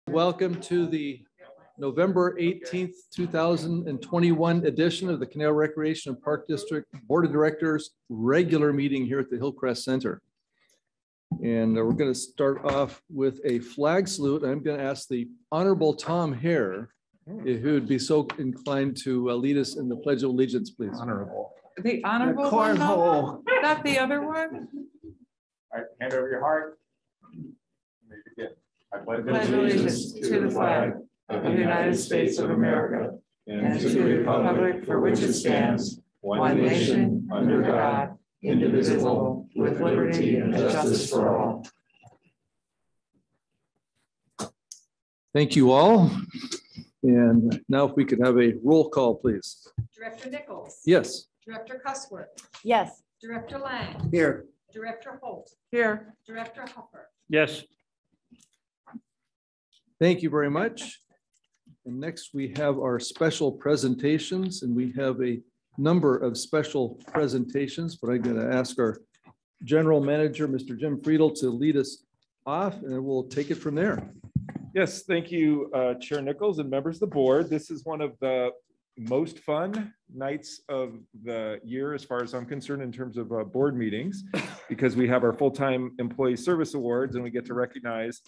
Welcome to the November 18th, 2021 edition of the Canal Recreation and Park District Board of Directors regular meeting here at the Hillcrest Center. And we're going to start off with a flag salute. I'm going to ask the Honorable Tom Hare, who would be so inclined to lead us in the Pledge of Allegiance, please. Honorable. The honorable one, though? Not the other one? All right, hand over your heart. I pledge allegiance to the flag of the United States of America and to the republic for which it stands, one nation, under God, indivisible, with liberty and justice for all. Thank you all. And now if we could have a roll call, please. Director Nichols. Yes. Director Cussworth. Yes. Director Lang. Here. Director Holt. Here. Director Huffer. Yes. Thank you very much. And next we have our special presentations, and we have a number of special presentations, but I'm going to ask our general manager, Mr. Jim Friedel, to lead us off, and we'll take it from there. Yes, thank you, Chair Nichols and members of the board. This is one of the most fun nights of the year, as far as I'm concerned, in terms of board meetings, because we have our full-time employee service awards, and we get to recognize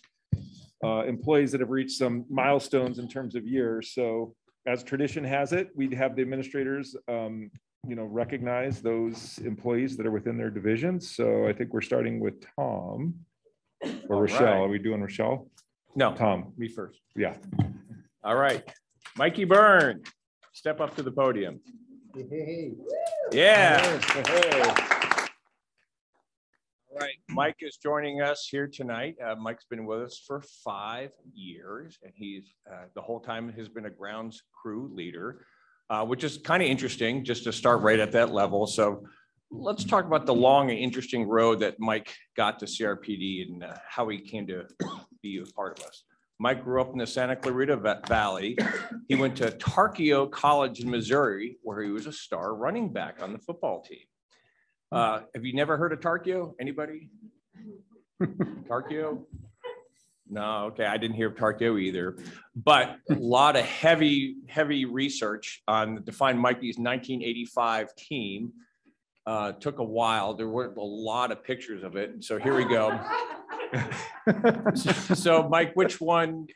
employees that have reached some milestones in terms of years. So as tradition has it, we have the administrators recognize those employees that are within their divisions. So I think we're starting with Tom or All Rochelle. right. Are we doing Rochelle? No, Tom. me first. Yeah. All right, Mikey Byrne, step up to the podium. Hey. Yeah. Hey. All right, Mike is joining us here tonight. Mike's been with us for 5 years, and he's the whole time has been a grounds crew leader, which is kind of interesting just to start right at that level. So let's talk about the long and interesting road that Mike got to CRPD and how he came to be a part of us. Mike grew up in the Santa Clarita Valley. He went to Tarkio College in Missouri, where he was a star running back on the football team. Have you never heard of Tarkio? Anybody? Tarkio? No, okay, I didn't hear of Tarkio either. But a lot of heavy research on to find Mikey's 1985 team. Took a while. There weren't a lot of pictures of it. So here we go. So Mike, which one?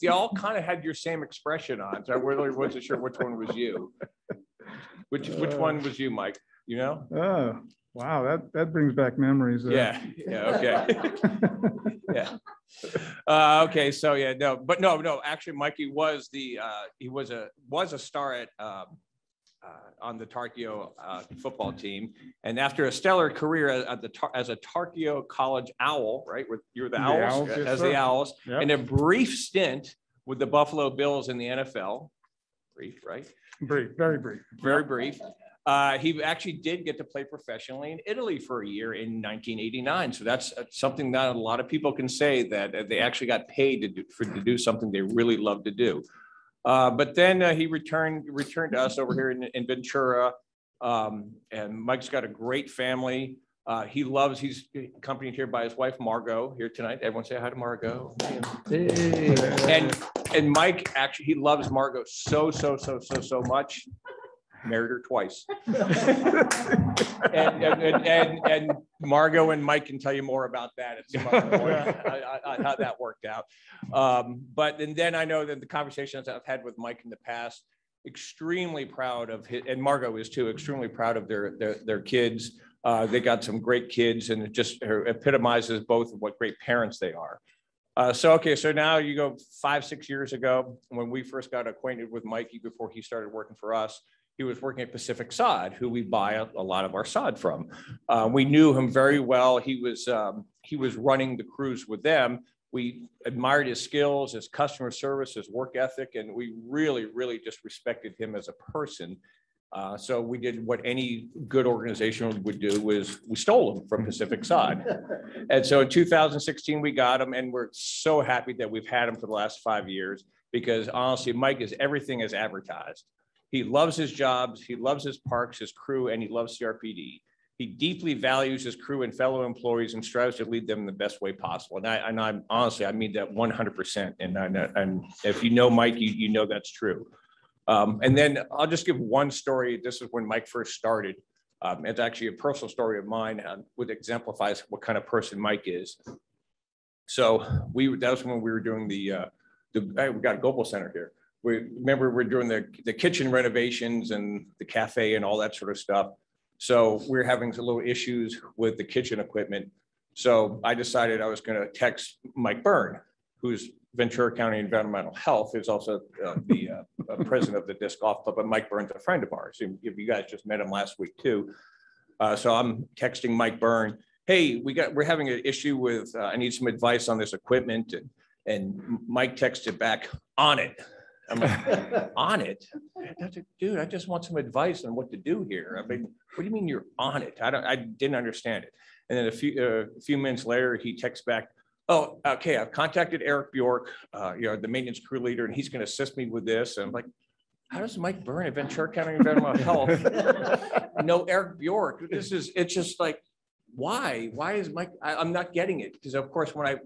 They all kind of had your same expression on. So I really wasn't sure which one was you. Which one was you, Mike? You know? Oh, wow, that brings back memories. Yeah, okay. Yeah. Okay, so yeah, no. Actually, Mikey was a star at on the Tarkio football team, and after a stellar career as a Tarkio College Owl, right? You're the Owls, yes, as sir. the Owls, Yep. and a brief stint with the Buffalo Bills in the NFL. Brief, right? Brief, very brief. Very brief. He actually did get to play professionally in Italy for a year in 1989. So that's something that a lot of people can say, that they actually got paid to do something they really love to do. But then he returned to us over here in Ventura. And Mike's got a great family. He's accompanied here by his wife, Margot, here tonight. Everyone say hi to Margot. Hey. And Mike, actually, he loves Margot so much. Married her twice. and Margot and Mike can tell you more about that at some other point, how that worked out. But then I know that the conversations I've had with Mike in the past, extremely proud of his, and Margot is too, extremely proud of their kids. They got some great kids, and it just epitomizes both of what great parents they are. So now you go 5-6 years ago, when we first got acquainted with Mikey before he started working for us. He was working at Pacific Sod, who we buy a lot of our sod from. We knew him very well. He was running the crews with them. We admired his skills, his customer service, his work ethic, and we really just respected him as a person. So we did what any good organization would do, was we stole him from Pacific Sod. And so in 2016, we got him, and we're so happy that we've had him for the last 5 years, because honestly, Mike is everything as advertised. He loves his jobs, he loves his parks, his crew, and he loves CRPD. He deeply values his crew and fellow employees and strives to lead them in the best way possible. And I'm honestly, I mean that 100%. And if you know Mike, you know that's true. And then I'll just give one story. This is when Mike first started. It's actually a personal story of mine, which exemplifies what kind of person Mike is. So that was when we were doing we got a Global Center here. Remember we're doing the kitchen renovations and the cafe and all that sort of stuff. So we're having some little issues with the kitchen equipment. So I decided I was going to text Mike Byrne, who's Ventura County Environmental Health, who's also the president of the disc golf club. But Mike Byrne's a friend of ours. If you guys just met him last week too. So I'm texting Mike Byrne, hey, we're having an issue with, I need some advice on this equipment. And Mike texted back, on it. I'm like, on it? Dude, I just want some advice on what to do here. I mean, what do you mean you're on it? I didn't understand it. And then a few minutes later, he texts back, oh, okay, I've contacted Eric Bjork, the maintenance crew leader, and he's going to assist me with this. And I'm like, how does Mike Byrne at Ventura County Environmental Health know Eric Bjork? It's just like, why is Mike, I'm not getting it. Because of course, I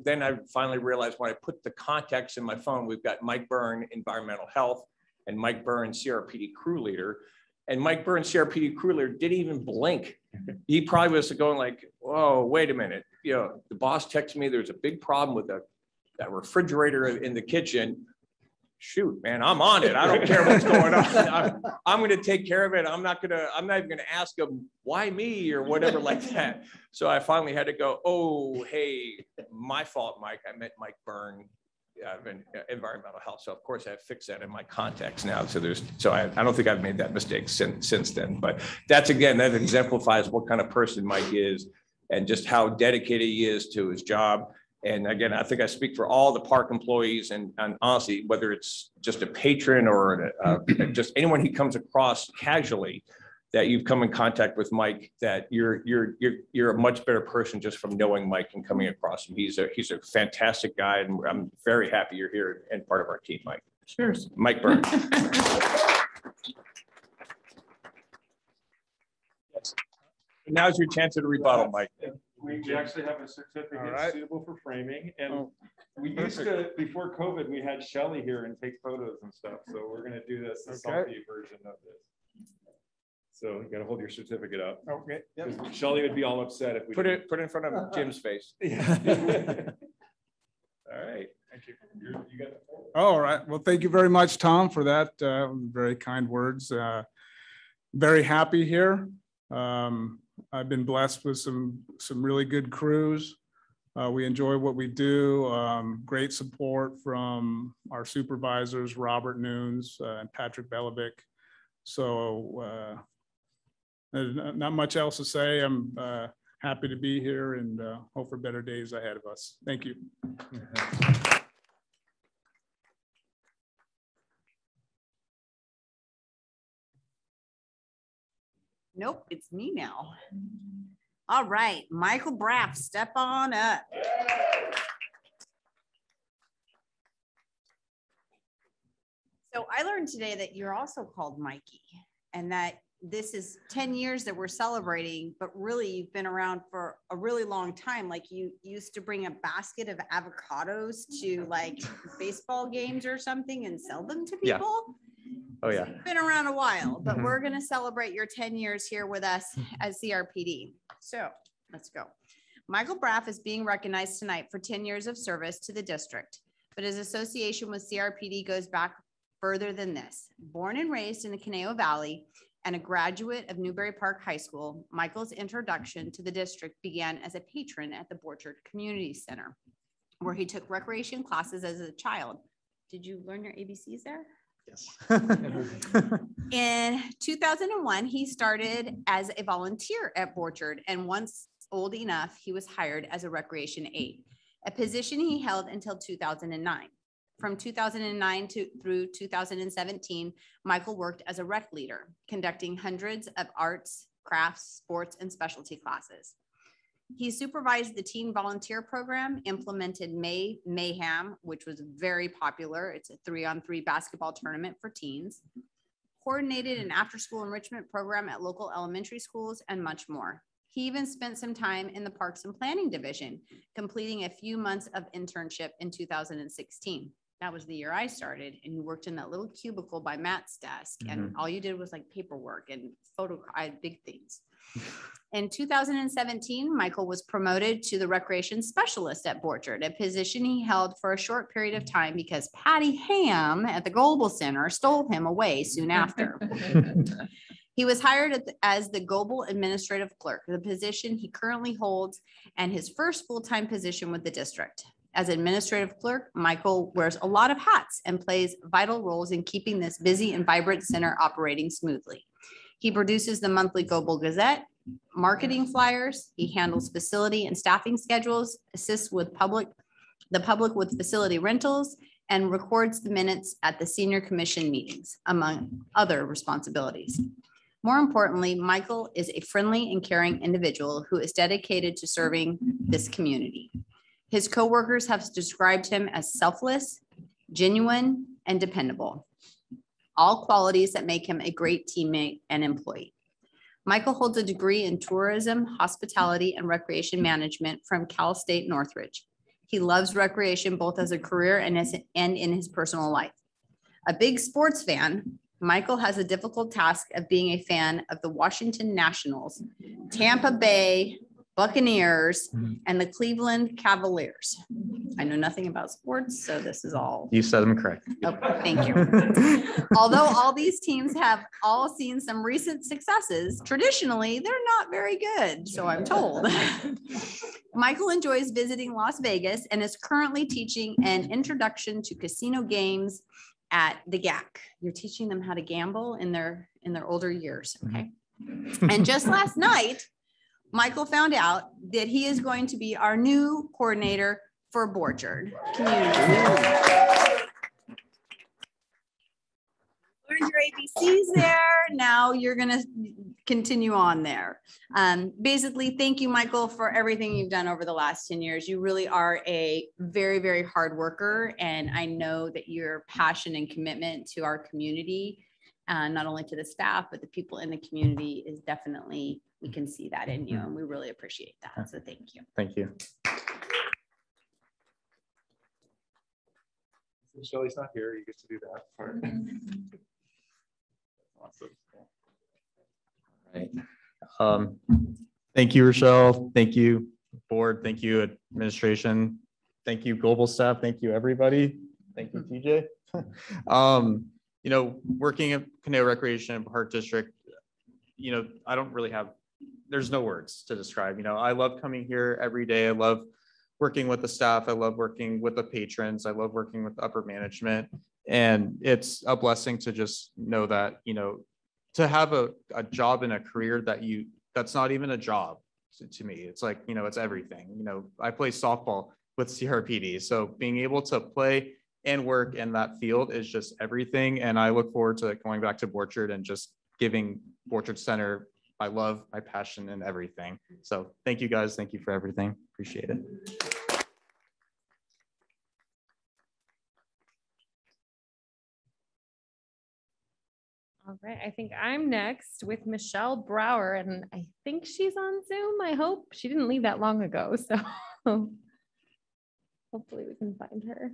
finally realized when I put the contacts in my phone, we've got Mike Byrne, Environmental Health, and Mike Byrne, CRPD crew leader. And Mike Byrne, CRPD crew leader, didn't even blink. He probably was going like, whoa, wait a minute. The boss texted me, there's a big problem with that refrigerator in the kitchen. Shoot, man, I'm on it. I don't care what's going on. I'm going to take care of it. I'm not even going to ask him why me or whatever like that. So I finally had to go, oh, hey, my fault, Mike. I meant Mike Byrne, Environmental Health. So of course I fixed that in my contacts now. So I don't think I've made that mistake since then. But that exemplifies what kind of person Mike is and just how dedicated he is to his job. And again, I think I speak for all the park employees and honestly, whether it's just a patron or just anyone he comes across casually, that you've come in contact with Mike, that you're a much better person just from knowing Mike and coming across him. He's a fantastic guy, and I'm very happy you're here and part of our team, Mike. Cheers. Mike Byrne. Yes. Now's your chance to rebuttal, Mike. We actually have a certificate suitable for framing, and we Perfect. used to, before COVID, we had Shelly here and take photos and stuff. So we're going to do this, a selfie version of this. So you got to hold your certificate up. Okay. Yep. Shelly would be all upset if we put it in front of Jim's face. All right. Thank you. You got the floor. All right. Well, thank you very much, Tom, for that very kind words. Very happy here. I've been blessed with some really good crews. We enjoy what we do. Great support from our supervisors, Robert Nunes and Patrick Belovic. So not much else to say. I'm happy to be here and hope for better days ahead of us. Thank you. Nope, it's me now. All right, Michael Braff, step on up. So I learned today that you're also called Mikey, and that this is 10 years that we're celebrating, but really you've been around for a really long time. Like you used to bring a basket of avocados to like baseball games or something and sell them to people. Yeah. Oh yeah. Been around a while, but we're going to celebrate your 10 years here with us as CRPD. So let's go. Michael Braff is being recognized tonight for 10 years of service to the district, but his association with CRPD goes back further than this. Born and raised in the Conejo Valley and a graduate of Newberry Park High School, Michael's introduction to the district began as a patron at the Borchard Community Center, where he took recreation classes as a child. Did you learn your ABCs there? Yes. In 2001, he started as a volunteer at Borchard, and once old enough, he was hired as a recreation aide, a position he held until 2009. From 2009 through 2017, Michael worked as a rec leader, conducting hundreds of arts, crafts, sports, and specialty classes. He supervised the teen volunteer program, implemented Mayhem, which was very popular. It's a 3-on-3 basketball tournament for teens, coordinated an after-school enrichment program at local elementary schools, and much more. He even spent some time in the Parks and Planning Division, completing a few months of internship in 2016. That was the year I started, and you worked in that little cubicle by Matt's desk, and all you did was like paperwork and big things. In 2017, Michael was promoted to the recreation specialist at Borchard, a position he held for a short period of time because Patty Ham at the Global Center stole him away soon after. He was hired as the Global Administrative Clerk, the position he currently holds, and his first full-time position with the district. As administrative clerk, Michael wears a lot of hats and plays vital roles in keeping this busy and vibrant center operating smoothly. He produces the monthly Global Gazette, marketing flyers. He handles facility and staffing schedules, assists with the public with facility rentals, and records the minutes at the senior commission meetings, among other responsibilities. More importantly, Michael is a friendly and caring individual who is dedicated to serving this community. His coworkers have described him as selfless, genuine, and dependable, all qualities that make him a great teammate and employee. Michael holds a degree in tourism, hospitality, and recreation management from Cal State Northridge. He loves recreation both as a career and in his personal life. A big sports fan, Michael has a difficult task of being a fan of the Washington Nationals, Tampa Bay Buccaneers, and the Cleveland Cavaliers. I know nothing about sports, so this is all. You said them correct. Okay, thank you. Although all these teams have all seen some recent successes, traditionally, they're not very good, so I'm told. Michael enjoys visiting Las Vegas and is currently teaching an introduction to casino games at the GAC. You're teaching them how to gamble in their older years, okay? And just last night, Michael found out that he is going to be our new coordinator for Borchard Community. Learned your ABCs there. Now you're going to continue on there. Basically, thank you, Michael, for everything you've done over the last 10 years. You really are a very, very hard worker. And I know that your passion and commitment to our community, not only to the staff, but the people in the community is definitely, we can see that in you, and we really appreciate that. So thank you. Thank you. Shelly's not here. You get to do that part. Awesome. All right. Thank you, Rochelle. Thank you, board. Thank you, administration. Thank you, global staff. Thank you, everybody. Thank you, TJ. You know, working at Conejo Recreation and Park District, you know, I don't really have, there's no words to describe. You know, I love coming here every day. I love working with the staff. I love working with the patrons. I love working with upper management. And it's a blessing to just know that, you know, to have a job and a career that's not even a job to me. It's like, you know, it's everything. You know, I play softball with CRPD. So being able to play and work in that field is just everything. And I look forward to going back to Borchard and just giving Borchard Center my love, my passion, and everything. So thank you guys. Thank you for everything. Appreciate it. All right, I think I'm next with Michelle Brower, and I think she's on Zoom. I hope she didn't leave that long ago, so hopefully we can find her.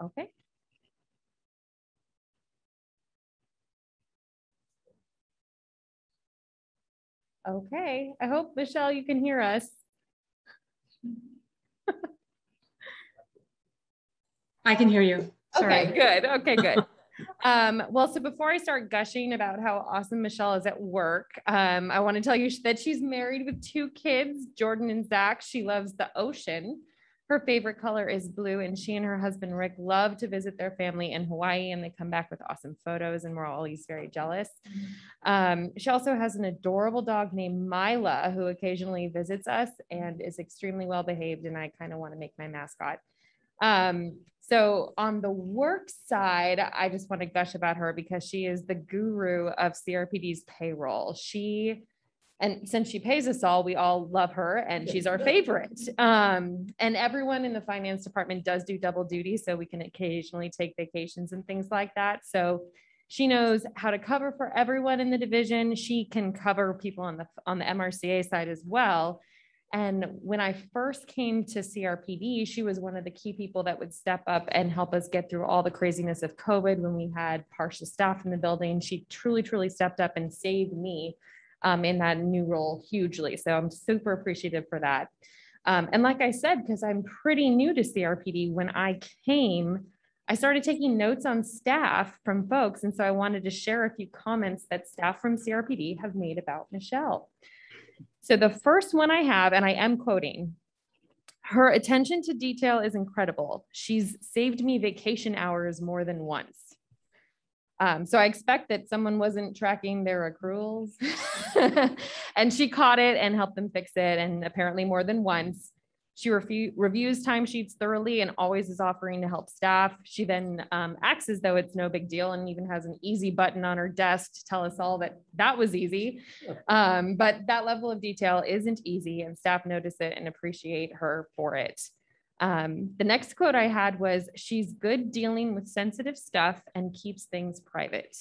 Okay. Okay, I hope, Michelle, you can hear us. I can hear you. Sorry. Okay, good. Okay, good. Well, so before I start gushing about how awesome Michelle is at work, I want to tell you that she's married with 2 kids, Jordan and Zach. She loves the ocean. Her favorite color is blue, and she and her husband, Rick, love to visit their family in Hawaii, and they come back with awesome photos, and we're always very jealous. She also has an adorable dog named Mila, who occasionally visits us and is extremely well behaved, and I kind of want to make my mascot. So on the work side, I just want to gush about her because she is the guru of CRPD's payroll. And since she pays us all, we all love her and she's our favorite. And everyone in the finance department does do double duty, so we can occasionally take vacations and things like that. So She knows how to cover for everyone in the division. She can cover people on the MRCA side as well. And when I first came to CRPD, she was one of the key people that would step up and help us get through all the craziness of COVID when we had partial staff in the building. She truly, truly stepped up and saved me in that new role hugely. So I'm super appreciative for that. And like I said, because I'm pretty new to CRPD, when I came, I started taking notes on staff from folks. And so I wanted to share a few comments that staff from CRPD have made about Michelle. So the first one I have, and I am quoting, her attention to detail is incredible. She's saved me vacation hours more than once. So I expect that someone wasn't tracking their accruals and she caught it and helped them fix it. And apparently more than once. She reviews timesheets thoroughly and always is offering to help staff. She then acts as though it's no big deal and even has an easy button on her desk to tell us all that that was easy. But that level of detail isn't easy and staff notice it and appreciate her for it. The next quote I had was, she's good dealing with sensitive stuff and keeps things private.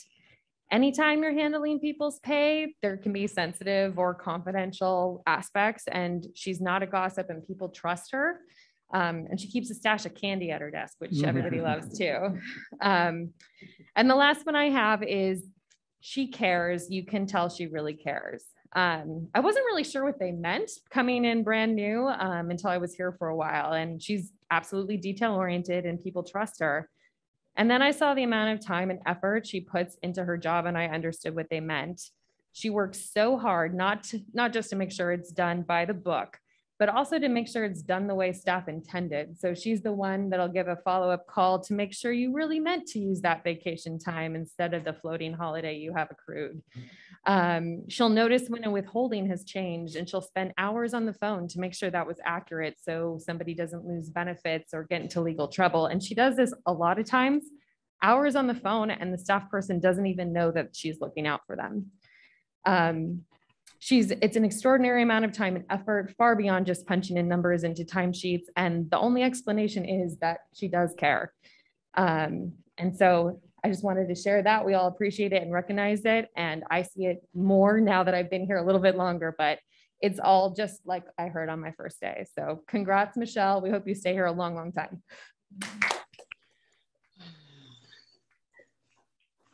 Anytime you're handling people's pay, there can be sensitive or confidential aspects, and she's not a gossip and people trust her. And she keeps a stash of candy at her desk, which everybody loves too. And the last one I have is, she cares. You can tell she really cares. I wasn't really sure what they meant coming in brand new until I was here for a while, and she's absolutely detail oriented and people trust her. And then I saw the amount of time and effort she puts into her job and I understood what they meant. She works so hard, not just to make sure it's done by the book, but also to make sure it's done the way staff intended. So she's the one that'll give a follow-up call to make sure you really meant to use that vacation time instead of the floating holiday you have accrued. She'll notice when a withholding has changed and she'll spend hours on the phone to make sure that was accurate so somebody doesn't lose benefits or get into legal trouble. And she does this a lot of times, hours on the phone, and the staff person doesn't even know that she's looking out for them. It's an extraordinary amount of time and effort, far beyond just punching in numbers into timesheets. And the only explanation is that she does care. And so I just wanted to share that. We all appreciate it and recognize it. And I see it more now that I've been here a little bit longer, but it's all just like I heard on my first day. So congrats, Michelle. We hope you stay here a long, long time.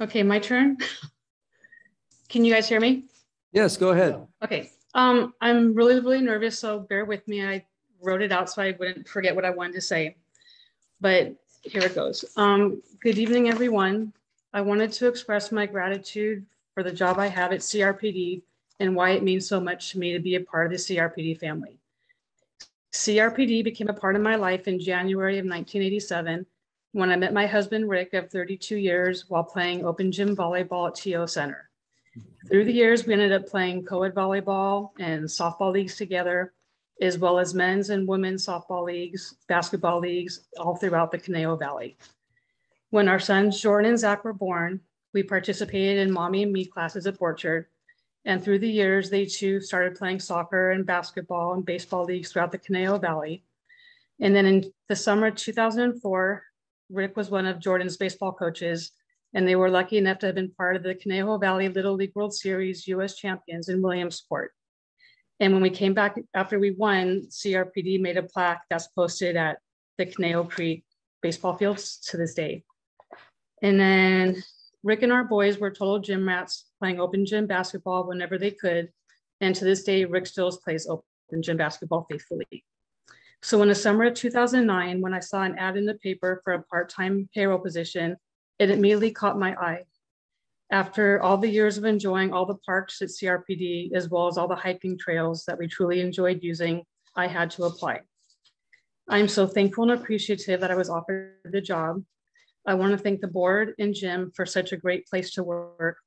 Okay, my turn. Can you guys hear me? Yes, go ahead. Okay. I'm really, really nervous, so bear with me. I wrote it out so I wouldn't forget what I wanted to say, but here it goes. Good evening, everyone. I wanted to express my gratitude for the job I have at CRPD and why it means so much to me to be a part of the CRPD family. CRPD became a part of my life in January of 1987 when I met my husband, Rick, of 32 years while playing open gym volleyball at TO Center. Through the years, we ended up playing co-ed volleyball and softball leagues together, as well as men's and women's softball leagues, basketball leagues, all throughout the Conejo Valley. When our sons, Jordan and Zach, were born, we participated in Mommy and Me classes at Orchard. And through the years, they too started playing soccer and basketball and baseball leagues throughout the Conejo Valley. And then in the summer of 2004, Rick was one of Jordan's baseball coaches, and they were lucky enough to have been part of the Conejo Valley Little League World Series US champions in Williamsport. And when we came back after we won, CRPD made a plaque that's posted at the Conejo Creek baseball fields to this day. And then Rick and our boys were total gym rats, playing open gym basketball whenever they could. And to this day, Rick still plays open gym basketball faithfully. So in the summer of 2009, when I saw an ad in the paper for a part-time payroll position, it immediately caught my eye. After all the years of enjoying all the parks at CRPD, as well as all the hiking trails that we truly enjoyed using, I had to apply. I'm so thankful and appreciative that I was offered the job. I want to thank the board and Jim for such a great place to work.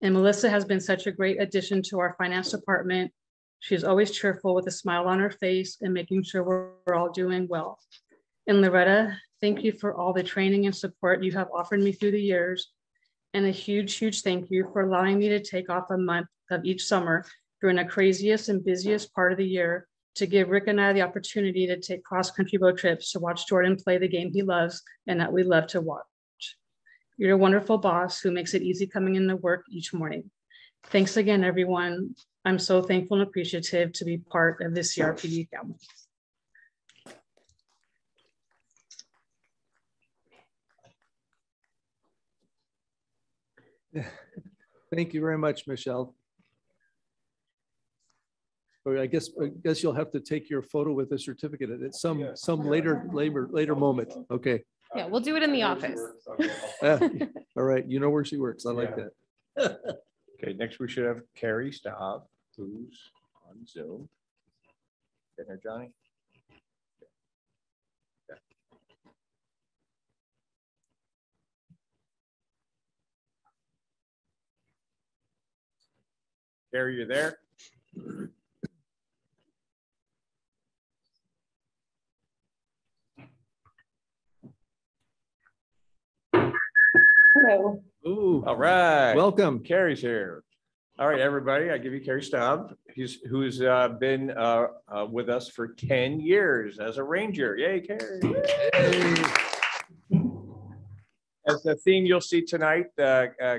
And Melissa has been such a great addition to our finance department. She's always cheerful with a smile on her face and making sure we're all doing well. And Loretta, thank you for all the training and support you have offered me through the years. And a huge, huge thank you for allowing me to take off a month of each summer during the craziest and busiest part of the year to give Rick and I the opportunity to take cross-country road trips to watch Jordan play the game he loves and that we love to watch. You're a wonderful boss who makes it easy coming into work each morning. Thanks again, everyone. I'm so thankful and appreciative to be part of this CRPD family. Thank you very much, Michelle. Or I guess you'll have to take your photo with the certificate at some later moment. Okay. Yeah, we'll do it in the office. All right. You know where she works. I like that. Okay, next we should have Carrie Staub, who's on Zoom. Get her, Johnny. Okay. Carrie, you there? Hello. Ooh, All right. welcome. Carrie's here. All right, everybody, I give you Carrie Staub, who's been with us for 10 years as a ranger. Yay, Carrie. Hey. As the theme you'll see tonight,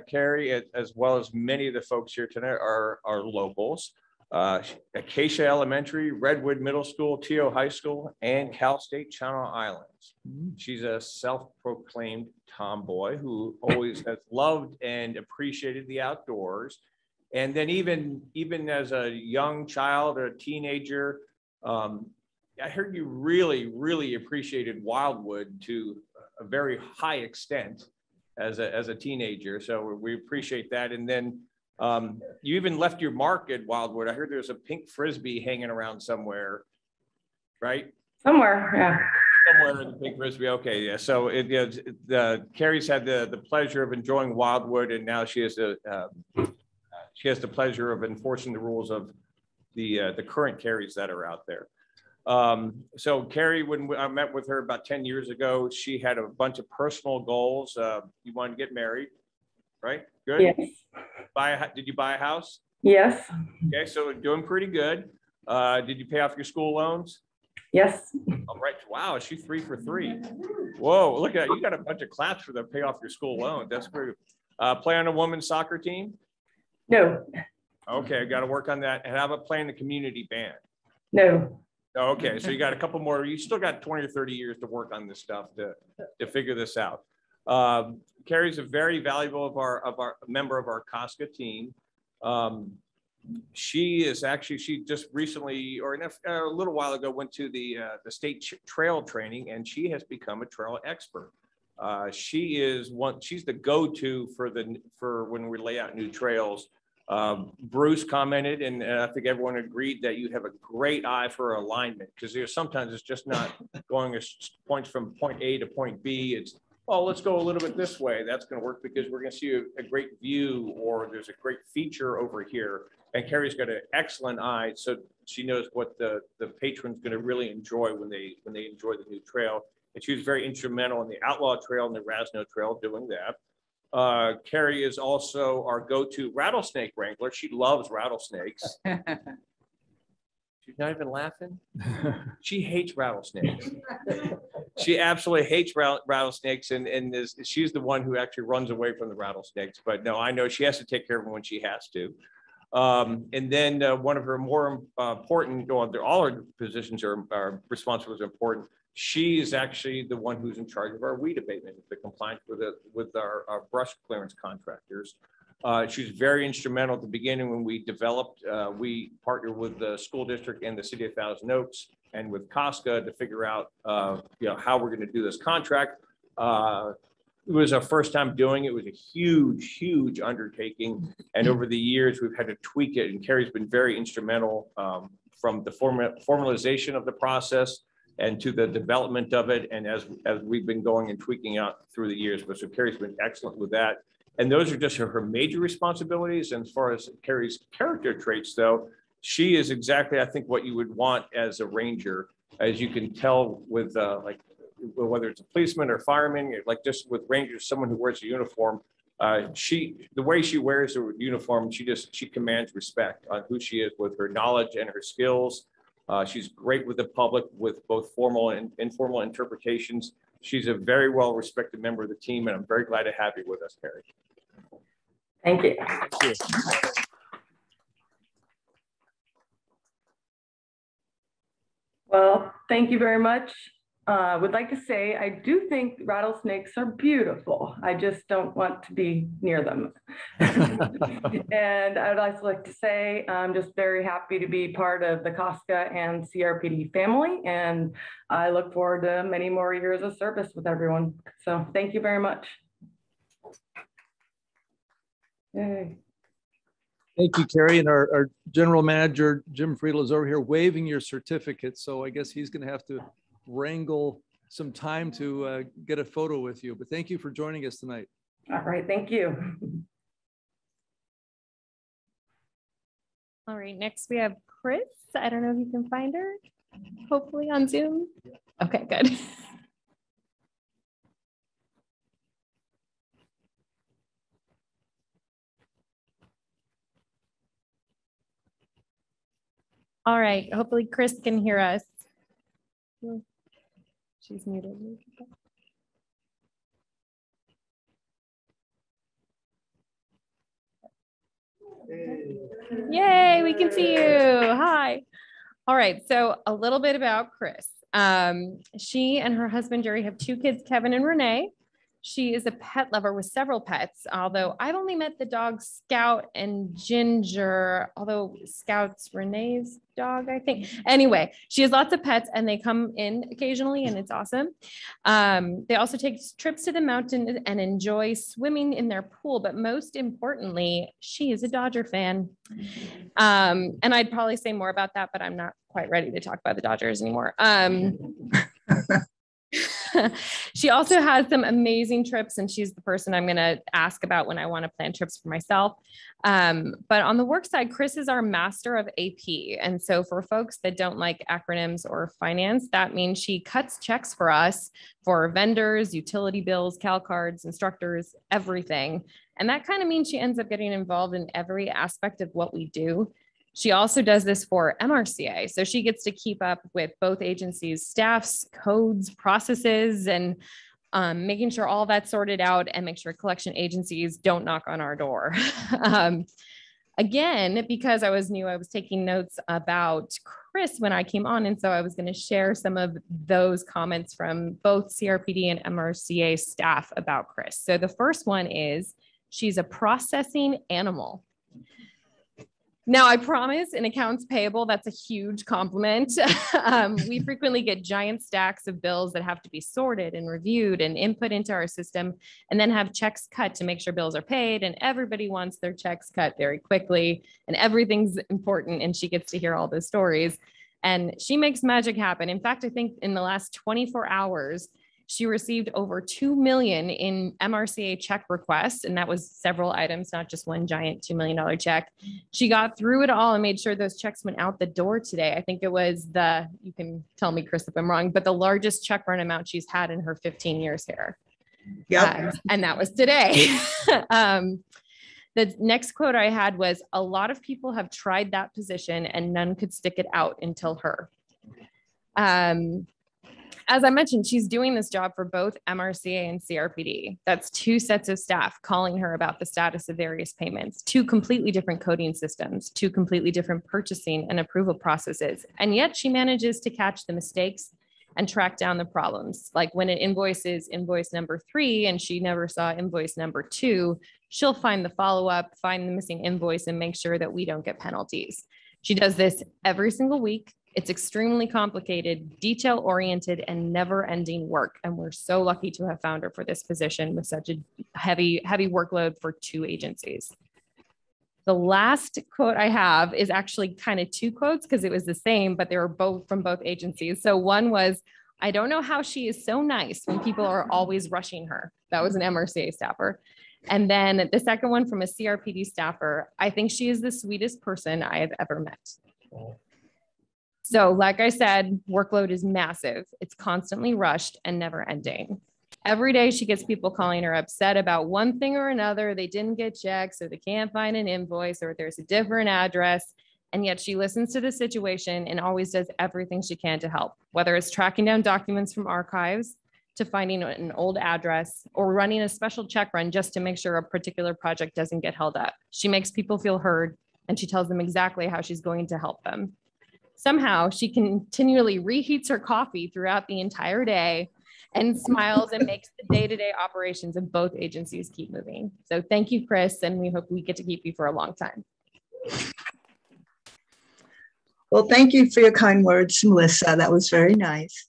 Carrie, as well as many of the folks here tonight are locals. Acacia Elementary, Redwood Middle School, T.O. High School, and Cal State Channel Islands. She's a self-proclaimed tomboy who always has loved and appreciated the outdoors. And then even as a young child or a teenager, I heard you really appreciated Wildwood to a very high extent as a teenager. So we appreciate that. And then you even left your mark at Wildwood. I heard there's a pink Frisbee hanging around somewhere, right? Somewhere, yeah. Somewhere in the pink Frisbee. Okay, yeah. So Carrie's had the pleasure of enjoying Wildwood, and now she has the pleasure of enforcing the rules of the current Carries that are out there. So Carrie, when I met with her about 10 years ago, she had a bunch of personal goals. You wanted to get married, right? Good. Yes. Did you buy a house? Yes. Okay, so doing pretty good. Did you pay off your school loans? Yes. All right. Wow, she's 3 for 3. Whoa, look at that. You got a bunch of claps for the pay off your school loan. That's great. Play on a women's soccer team? No. Okay, got to work on that. And how about playing the community band? No. Okay, so you got a couple more. You still got 20 or 30 years to work on this stuff to figure this out. Carrie's a very valuable of our member of our Casca team. She just recently, or a little while ago, went to the state trail training, and she has become a trail expert. She's the go-to for when we lay out new trails. Bruce commented, and I think everyone agreed that you have a great eye for alignment, because sometimes it's just not going as points from point A to point B. It's, oh, let's go a little bit this way. That's going to work because we're going to see a great view, or there's a great feature over here. And Carrie's got an excellent eye, so she knows what the patron's going to really enjoy when they enjoy the new trail. And she was very instrumental in the Outlaw Trail and the Rasno Trail doing that. Carrie is also our go-to rattlesnake wrangler. She loves rattlesnakes. She's not even laughing. She hates rattlesnakes. She absolutely hates rattlesnakes, and she's the one who actually runs away from the rattlesnakes. But no, I know she has to take care of them when she has to. And then one of her more important, all her positions are responsibilities are important. She is actually the one who's in charge of our weed abatement, the compliance with our brush clearance contractors. She's very instrumental at the beginning when we developed. We partnered with the school district and the city of Thousand Oaks and with Casca to figure out how we're going to do this contract. It was our first time doing it. It was a huge undertaking. And over the years, we've had to tweak it. And Carrie's been very instrumental from the formalization of the process and to the development of it. And as we've been going and tweaking out through the years, but so Carrie's been excellent with that. And those are just her major responsibilities. And as far as Carrie's character traits, though, she is exactly, I think, what you would want as a ranger. As you can tell with whether it's a policeman or fireman, like just with rangers, someone who wears a uniform, the way she wears her uniform, she commands respect on who she is with her knowledge and her skills. She's great with the public with both formal and informal interpretations. She's a very well-respected member of the team, and I'm very glad to have you with us, Carrie. Thank you. Well, thank you very much. Would like to say I do think rattlesnakes are beautiful. I just don't want to be near them. And I would also like to say I'm just very happy to be part of the COSCA and CRPD family, and I look forward to many more years of service with everyone. So thank you very much. Yay. Thank you, Carrie. And our general manager, Jim Friedel, is over here waving your certificate. So I guess he's going to have to wrangle some time to get a photo with you. But thank you for joining us tonight. All right, thank you. All right, next we have Chris. I don't know if you can find her, hopefully on Zoom. Okay, good. All right, hopefully Chris can hear us. She's muted. Yay, we can see you. Hi. All right, so a little bit about Chris. She and her husband, Jerry, have 2 kids, Kevin and Renee. She is a pet lover with several pets, although I've only met the dogs Scout and Ginger, although Scout's Renee's dog, I think. Anyway, she has lots of pets and they come in occasionally and it's awesome. They also take trips to the mountain and enjoy swimming in their pool, but most importantly, she is a Dodger fan. And I'd probably say more about that, but I'm not quite ready to talk about the Dodgers anymore. She also has some amazing trips, and she's the person I'm going to ask about when I want to plan trips for myself. But on the work side, Chris is our master of AP. And so for folks that don't like acronyms or finance, that means she cuts checks for us for vendors, utility bills, cal cards, instructors, everything. And that kind of means she ends up getting involved in every aspect of what we do. She also does this for MRCA. So she gets to keep up with both agencies' staffs, codes, processes, and making sure all that's sorted out and make sure collection agencies don't knock on our door. Again, because I was new, I was taking notes about Chris when I came on. And so I was going to share some of those comments from both CRPD and MRCA staff about Chris. So the first one is she's a processing animal. Now, I promise in accounts payable, that's a huge compliment. We frequently get giant stacks of bills that have to be sorted and reviewed and input into our system, and then have checks cut to make sure bills are paid. And everybody wants their checks cut very quickly, and everything's important. And she gets to hear all those stories. And she makes magic happen. In fact, I think in the last 24 hours, she received over 2 million in MRCA check requests, and that was several items, not just one giant $2 million check. She got through it all and made sure those checks went out the door today. I think it was you can tell me, Chris, if I'm wrong, but the largest check run amount she's had in her 15 years here. Yeah, and that was today. The next quote I had was, "A lot of people have tried that position and none could stick it out until her." As I mentioned, she's doing this job for both MRCA and CRPD. That's 2 sets of staff calling her about the status of various payments, 2 completely different coding systems, 2 completely different purchasing and approval processes. And yet she manages to catch the mistakes and track down the problems. Like when an invoice is invoice number 3 and she never saw invoice number 2, she'll find the follow-up, find the missing invoice, and make sure that we don't get penalties. She does this every single week. It's extremely complicated, detail-oriented, and never-ending work. And we're so lucky to have found her for this position with such a heavy workload for 2 agencies. The last quote I have is actually kind of 2 quotes because it was the same, but they were both from both agencies. So one was, "I don't know how she is so nice when people are always rushing her." That was an MRCA staffer. And then the second one from a CRPD staffer, "I think she is the sweetest person I have ever met." So like I said, workload is massive. It's constantly rushed and never ending. Every day she gets people calling her upset about one thing or another. They didn't get checks, or they can't find an invoice, or there's a different address. And yet she listens to the situation and always does everything she can to help, whether it's tracking down documents from archives, to finding an old address or running a special check run just to make sure a particular project doesn't get held up. She makes people feel heard and she tells them exactly how she's going to help them. Somehow she continually reheats her coffee throughout the entire day and smiles and makes the day-to-day operations of both agencies keep moving. So thank you, Chris, and we hope we get to keep you for a long time. Well, thank you for your kind words, Melissa. That was very nice.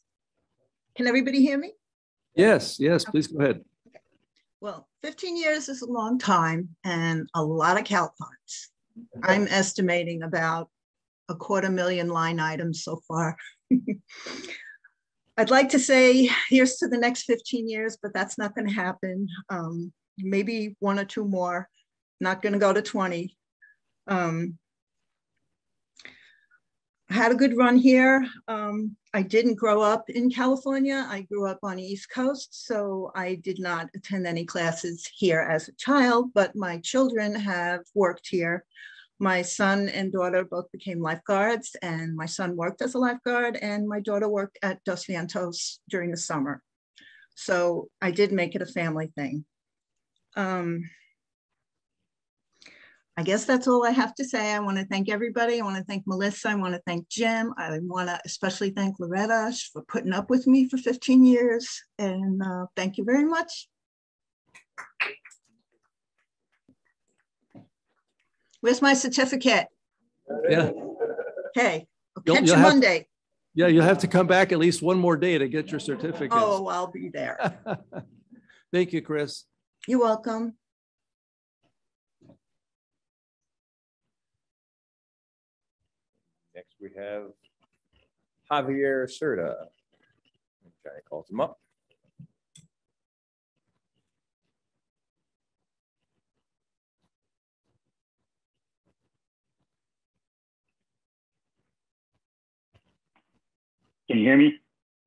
Can everybody hear me? Yes, yes, please go ahead. Well, 15 years is a long time and a lot of CalPONs. I'm estimating about 250,000 line items so far. I'd like to say here's to the next 15 years, but that's not going to happen. Maybe 1 or 2 more, not going to go to 20. I had a good run here. I didn't grow up in California. I grew up on the East Coast, so I did not attend any classes here as a child, but my children have worked here. My son and daughter both became lifeguards, and my son worked as a lifeguard, and my daughter worked at Dos Vientos during the summer. So I did make it a family thing. I guess that's all I have to say. I want to thank everybody. I want to thank Melissa. I want to thank Jim. I want to especially thank Loretta for putting up with me for 15 years. And thank you very much. Where's my certificate? Yeah. Hey, I'll You'll catch you have- Monday. Yeah, you'll have to come back at least one more day to get your certificate. Oh, I'll be there. Thank you, Chris. You're welcome. Next, we have Javier Serta. Okay, calls him up. Can you hear me?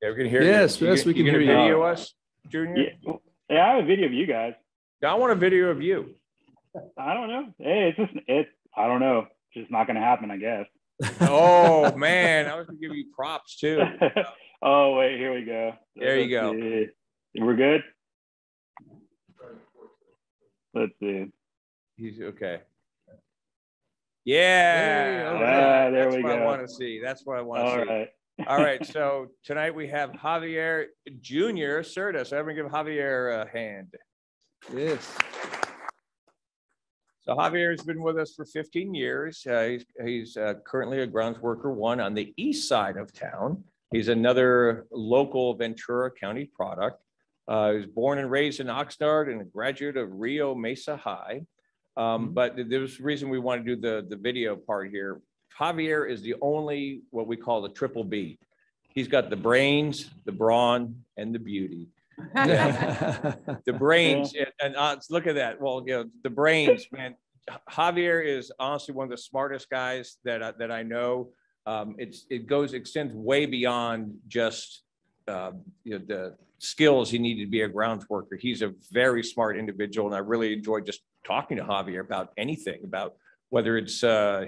Yeah, we can hear Yes, you. yes, we can hear you. Video us, Junior? Yeah, I have a video of you guys. I want a video of you. I don't know. Hey, I don't know. It's just not going to happen, I guess. Oh, man. I was going to give you props, too. Oh, wait, here we go. There you go. See. We're good? Let's see. He's okay. Yeah. Yeah, there That's we what go. I want to see. That's what I want to see. All right. All right. So tonight we have Javier Jr. Serta. So everyone give Javier a hand. Yes. So Javier has been with us for 15 years. He's currently a grounds worker 1 on the east side of town. He's another local Ventura County product. He was born and raised in Oxnard and a graduate of Rio Mesa High. But there's a reason we want to do the video part here. Javier is the only what we call the triple B. He's got the brains, the brawn, and the beauty. Yeah. The brains, and look at that. Well, you know, the brains, man. Javier is honestly one of the smartest guys that I know. It extends way beyond just the skills you need to be a grounds worker. He's a very smart individual, and I really enjoy just talking to Javier about anything, about whether it's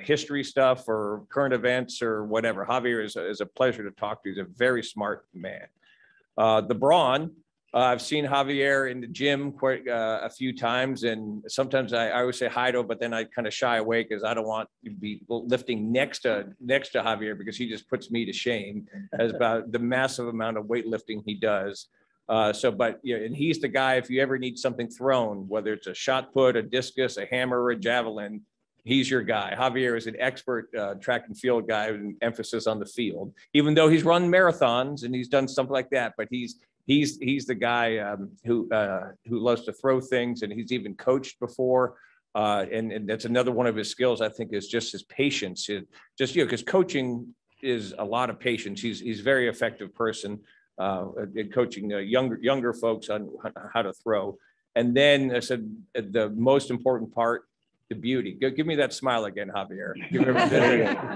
history stuff or current events or whatever. Javier is a pleasure to talk to. He's a very smart man. The brawn, I've seen Javier in the gym quite a few times, and sometimes I always say hi to him, but then I kind of shy away because I don't want to be lifting next to Javier because he just puts me to shame as about the massive amount of weightlifting he does. But yeah, and he's the guy, if you ever need something thrown, whether it's a shot put, a discus, a hammer, or a javelin, he's your guy. Javier is an expert track and field guy with an emphasis on the field, even though he's run marathons and he's done stuff like that. But he's the guy who loves to throw things, and he's even coached before. And that's another one of his skills, I think, is just his patience. Because coaching is a lot of patience. He's a very effective person in coaching younger folks on how to throw. And then I said the most important part, the beauty. Give me that smile again, Javier.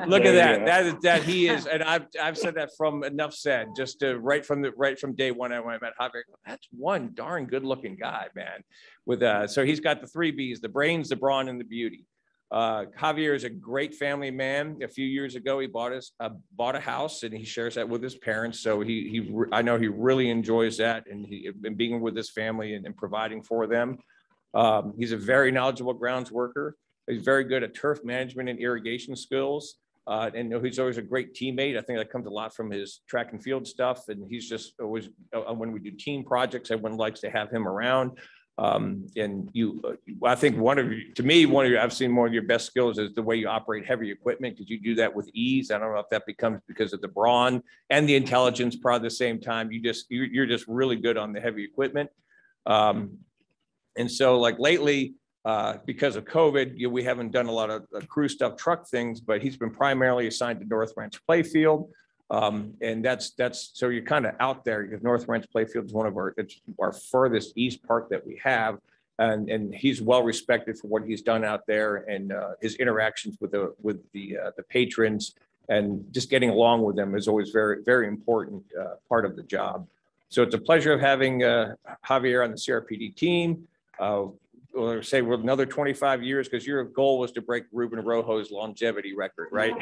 Look at that. That he is, and I've said that from enough said. Just to right from day one, when I met Javier, that's one darn good looking guy, man. So he's got the 3 B's: the brains, the brawn, and the beauty. Javier is a great family man. A few years ago, he bought a house, and he shares that with his parents. So I know he really enjoys that, and he been being with his family and providing for them. He's a very knowledgeable grounds worker. He's very good at turf management and irrigation skills. And he's always a great teammate. I think that comes a lot from his track and field stuff. And he's just always, when we do team projects, everyone likes to have him around. And I think I've seen one of your best skills is the way you operate heavy equipment, because you do that with ease. I don't know if that becomes because of the brawn and the intelligence part at the same time. You're just really good on the heavy equipment. And so like lately, because of COVID, we haven't done a lot of crew stuff, truck things, but he's been primarily assigned to North Ranch Playfield. And that's so you're kind of out there, because North Ranch Playfield is one of our furthest east park that we have. And he's well respected for what he's done out there, and his interactions with the patrons, and just getting along with them is always very, very important part of the job. So it's a pleasure of having Javier on the CRPD team. We'll say we're another 25 years, because your goal was to break Ruben Rojo's longevity record, right?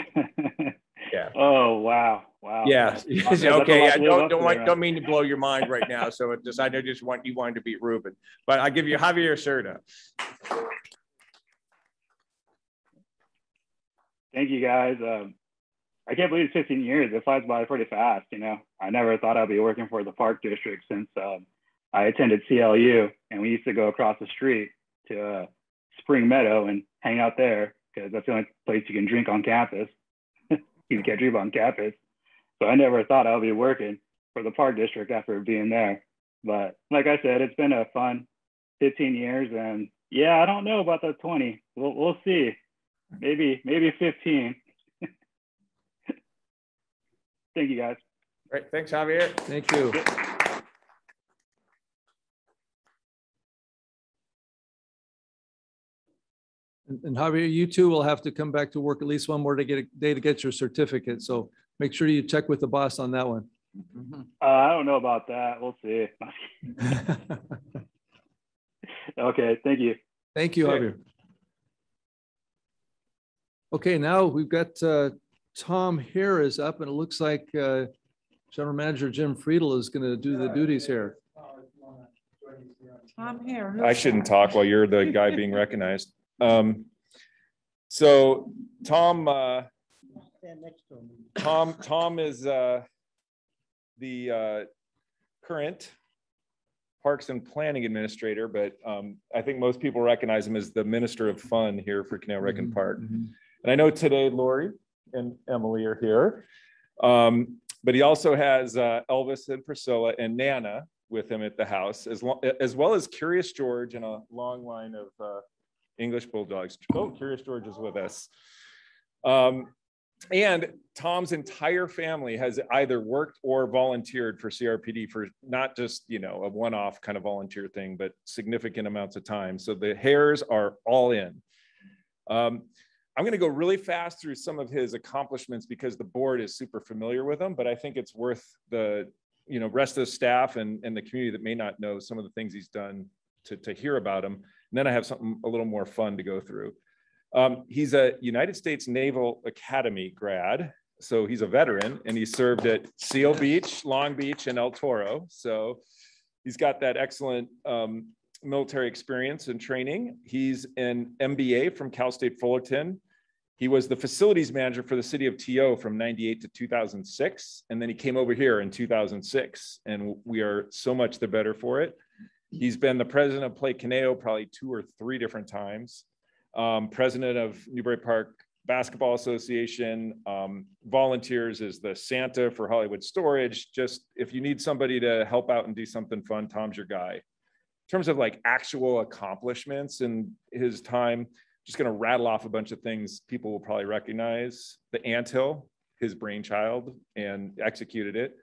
Yeah. Oh, wow. Yeah. Okay. Yeah. Don't mean to blow your mind right now. So I know you wanted to beat Ruben, but I give you Javier Serta. Thank you, guys. I can't believe it's 15 years. It flies by pretty fast. I never thought I'd be working for the park district since I attended CLU, and we used to go across the street to Spring Meadow and hang out there, because that's the only place you can drink on campus. You can't drink on campus. So I never thought I'd be working for the park district after being there. But like I said, it's been a fun 15 years, and yeah, I don't know about the 20. We'll see. Maybe 15. Thank you, guys. Great. Thanks, Javier. Thank you. And Javier, you too will have to come back to work at least one more day to get your certificate. So make sure you check with the boss on that one. I don't know about that. We'll see. Okay, thank you. Thank you, Javier. Okay, now we've got Tom here is up, and it looks like General Manager Jim Friedel is going to do the duties here. I'm here. I shouldn't talk while you're the guy being recognized. So Tom is the current Parks and Planning Administrator, but I think most people recognize him as the Minister of Fun here for Canal-Reckon Park. And I know today Lori and Emily are here, but he also has Elvis and Priscilla and Nana with him at the house, as well as Curious George and a long line of English Bulldogs. Oh, Curious George is with us. And Tom's entire family has either worked or volunteered for CRPD for not just, a one-off kind of volunteer thing, but significant amounts of time. So the hairs are all in. I'm going to go really fast through some of his accomplishments because the board is super familiar with them, but I think it's worth the rest of the staff and the community that may not know some of the things he's done to hear about him. And then I have something a little more fun to go through. He's a United States Naval Academy grad. So he's a veteran, and he served at Seal Beach, Long Beach, and El Toro. So he's got that excellent military experience and training. He's an MBA from Cal State Fullerton. He was the facilities manager for the city of TO from 98 to 2006. And then he came over here in 2006, and we are so much the better for it. He's been the president of Play Caneo probably 2 or 3 different times. President of Newbury Park Basketball Association, volunteers as the Santa for Hollywood Storage. Just if you need somebody to help out and do something fun, Tom's your guy. In terms of like actual accomplishments in his time, just going to rattle off a bunch of things people will probably recognize. The Anthill, his brainchild, and executed it.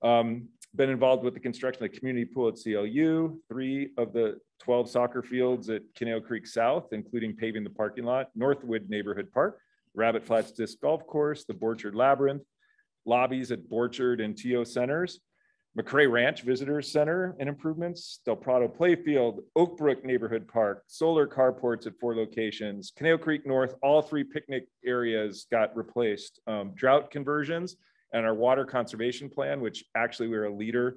Been involved with the construction of the community pool at CLU, 3 of the 12 soccer fields at Canal Creek South, including paving the parking lot, Northwood Neighborhood Park, Rabbit Flats Disc Golf Course, the Borchard Labyrinth, lobbies at Borchard and TO centers, McRae Ranch Visitor Center and improvements, Del Prado Playfield, Oak Brook Neighborhood Park, solar carports at 4 locations, Canal Creek North, all 3 picnic areas got replaced. Drought conversions and our water conservation plan, which actually we're a leader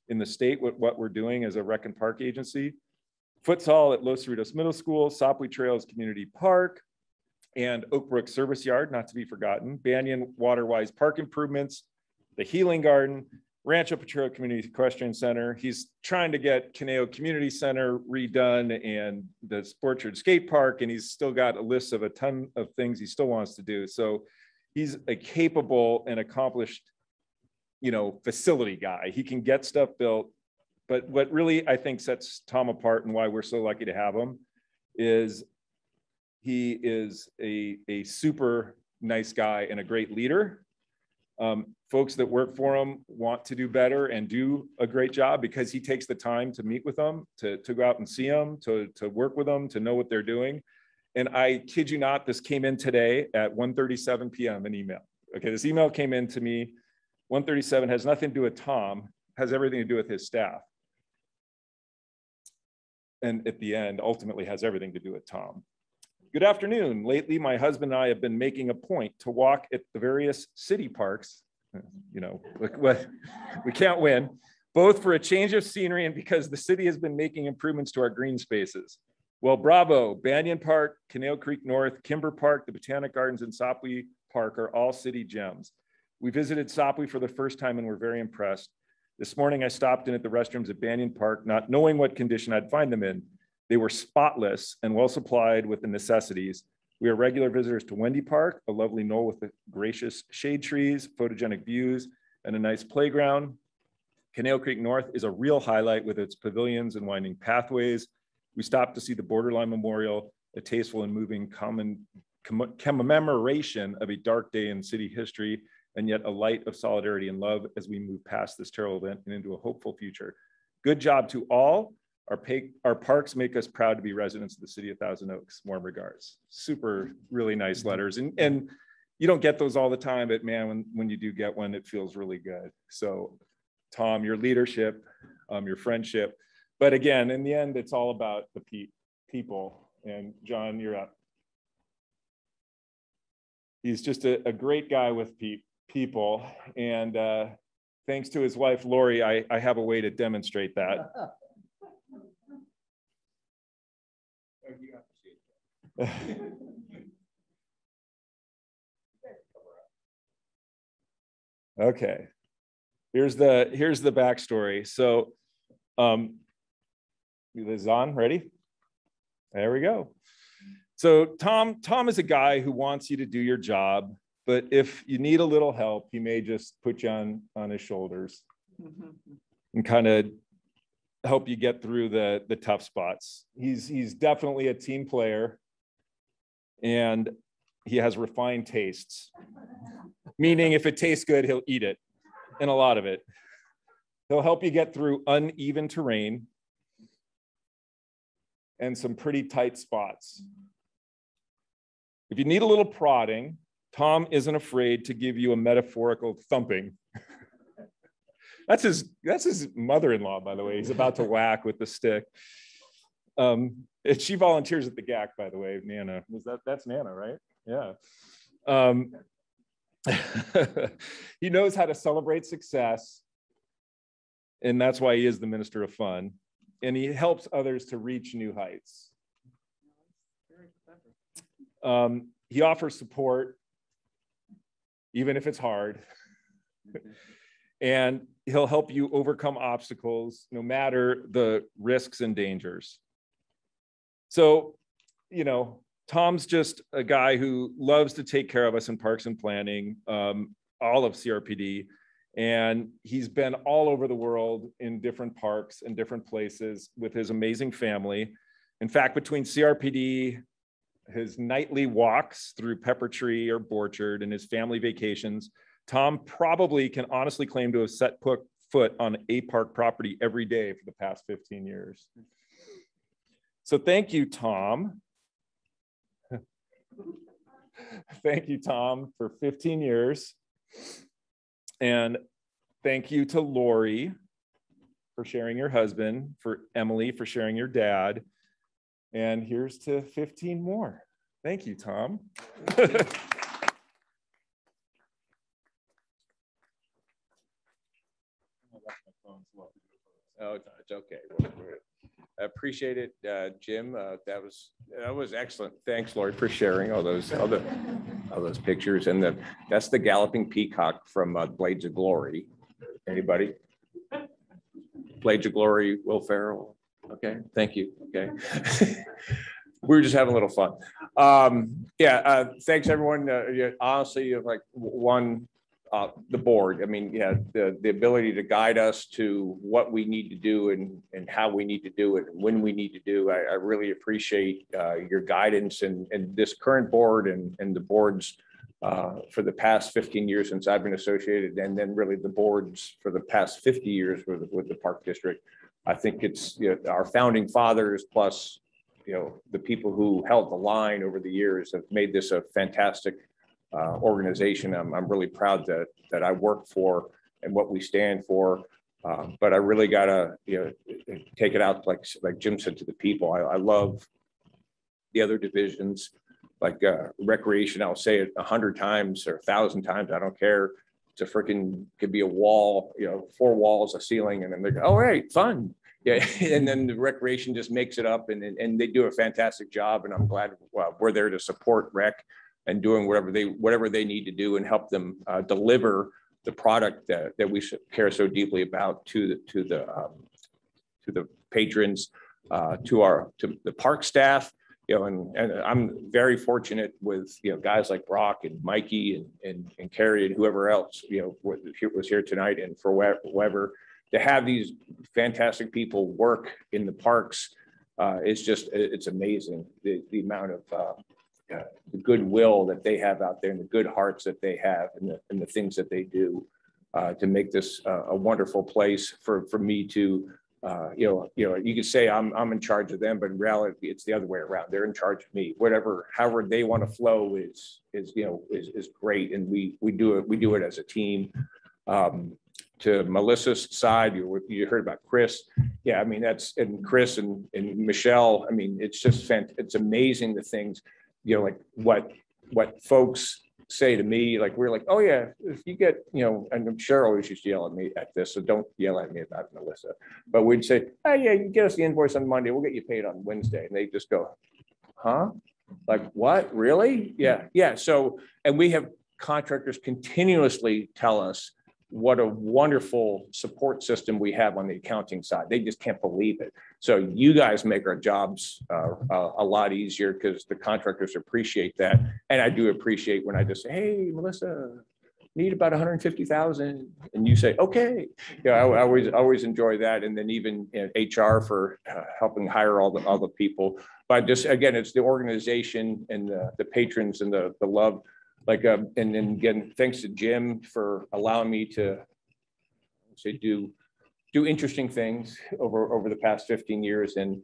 in the state with what we're doing as a rec and park agency. Futsal at Los Cerritos Middle School, Sopley Trails Community Park, and Oak Brook Service Yard, not to be forgotten. Banyan Waterwise Park improvements, the Healing Garden, Rancho Potrero Community Equestrian Center. He's trying to get Caneo Community Center redone and the Sportchard Skate Park, and he's still got a list of a ton of things he still wants to do. So he's a capable and accomplished, you know, facility guy. He can get stuff built. But what really I think sets Tom apart and why we're so lucky to have him is he is a super nice guy and a great leader. Folks that work for him want to do better and do a great job because he takes the time to meet with them, to go out and see them, to work with them, to know what they're doing. And I kid you not, this came in today at 1:37 p.m. an email. Okay, this email came in to me, 1:37, has nothing to do with Tom, has everything to do with his staff. And at the end, ultimately has everything to do with Tom. Good afternoon. Lately, my husband and I have been making a point to walk at the various city parks. You know, we can't win, both for a change of scenery and because the city has been making improvements to our green spaces. Well, bravo. Banyan Park, Canal Creek North, Kimber Park, the Botanic Gardens, and Sopley Park are all city gems. We visited Sopley for the first time and were very impressed. This morning, I stopped in at the restrooms at Banyan Park, not knowing what condition I'd find them in. They were spotless and well supplied with the necessities. We are regular visitors to Wendy Park, a lovely knoll with the gracious shade trees, photogenic views, and a nice playground. Canal Creek North is a real highlight with its pavilions and winding pathways. We stopped to see the Borderline Memorial, a tasteful and moving commemoration of a dark day in city history, and yet a light of solidarity and love as we move past this terrible event and into a hopeful future. Good job to all. Our parks make us proud to be residents of the city of Thousand Oaks. Warm regards. Super, really nice letters. And you don't get those all the time, but man, when you do get one, it feels really good. So Tom, your leadership, your friendship. But again, in the end, it's all about the people. And John, you're up. He's just a great guy with people. And thanks to his wife, Lori, I have a way to demonstrate that. Okay, here's the backstory. So is on, ready? There we go. So Tom is a guy who wants you to do your job, but if you need a little help, he may just put you on his shoulders and kind of help you get through the tough spots. He's definitely a team player, and he has refined tastes, meaning if it tastes good, he'll eat it, and a lot of it. He'll help you get through uneven terrain and some pretty tight spots. If you need a little prodding, Tom isn't afraid to give you a metaphorical thumping. That's his mother-in-law, by the way. He's about to whack with the stick. She volunteers at the GAC, by the way, Nana. That's Nana, right? Yeah. He knows how to celebrate success, and that's why he is the Minister of Fun. And he helps others to reach new heights. He offers support, even if it's hard. And he'll help you overcome obstacles, no matter the risks and dangers. So, you know, Tom's just a guy who loves to take care of us in parks and planning, all of CRPD. And he's been all over the world in different parks and different places with his amazing family. In fact, between CRPD, his nightly walks through Pepper Tree or Borchard, and his family vacations, Tom probably can honestly claim to have set foot on a park property every day for the past 15 years. So thank you, Tom. Thank you, Tom, for 15 years. And thank you to Lori for sharing your husband, for Emily for sharing your dad. And here's to 15 more. Thank you, Tom. Oh, it's okay. I appreciate it, Jim. That was excellent. Thanks, Lori, for sharing all those pictures. And that's the galloping peacock from Blades of Glory. Anybody? Blades of Glory, Will Ferrell. Okay, thank you. Okay. We were just having a little fun. Thanks everyone. Honestly, like the board. I mean, the ability to guide us to what we need to do and how we need to do it and when we need to do. I really appreciate your guidance and this current board and the boards for the past 15 years since I've been associated, and then really the boards for the past 50 years with the Park District. I think it's our founding fathers plus the people who held the line over the years have made this a fantastic organization. I'm really proud that I work for and what we stand for. But I really gotta take it out like Jim said to the people. I love the other divisions like recreation. I'll say it 100 times or 1,000 times. I don't care. It's a freaking could be a wall, 4 walls, a ceiling, and then they go, oh right, fun. Yeah, and then the recreation just makes it up, and they do a fantastic job. And I'm glad we're there to support rec and doing whatever they need to do and help them deliver the product that we care so deeply about to the patrons, to the park staff. And I'm very fortunate with guys like Brock and Mikey and Carrie and whoever else was here tonight, and for whoever to have these fantastic people work in the parks. It's amazing the amount of the goodwill that they have out there and the good hearts that they have and the things that they do to make this a wonderful place for me to you could say I'm in charge of them, but in reality it's the other way around. They're in charge of me. However they want to flow is great, and we do it as a team. To Melissa's side, you heard about Chris. Yeah, I mean and Chris and Michelle. I mean, it's just it's amazing the things like what folks say to me. Like we're like, oh yeah, if you get and Cheryl always used to yell at me at this, so don't yell at me about Melissa. But we'd say, oh yeah, you get us the invoice on Monday, we'll get you paid on Wednesday, and they just go, huh? Like what? Really? Yeah. So and we have contractors continuously tell us what a wonderful support system we have on the accounting side. They just can't believe it. So you guys make our jobs a lot easier because the contractors appreciate that. And I do appreciate when I just say, hey, Melissa, need about 150,000. And you say, okay. I always enjoy that. And then even HR for helping hire all the people. But just, again, it's the organization and the patrons and the love. And then again, thanks to Jim for allowing me to say do interesting things over the past 15 years and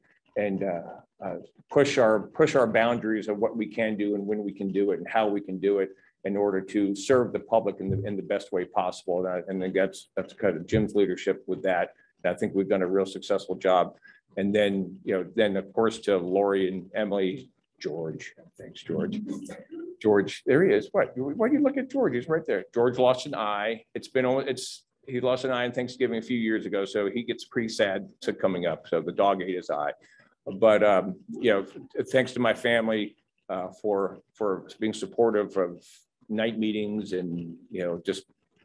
push our boundaries of what we can do and when we can do it and how we can do it in order to serve the public in the best way possible. And then that's kind of Jim's leadership with that. And I think we've done a real successful job. And then then of course to Lori and Emily, George. Thanks, George. George, there he is. Why do you look at George? He's right there. George lost an eye. He lost an eye on Thanksgiving a few years ago, so he gets pretty sad to coming up. So the dog ate his eye. But thanks to my family for being supportive of night meetings and just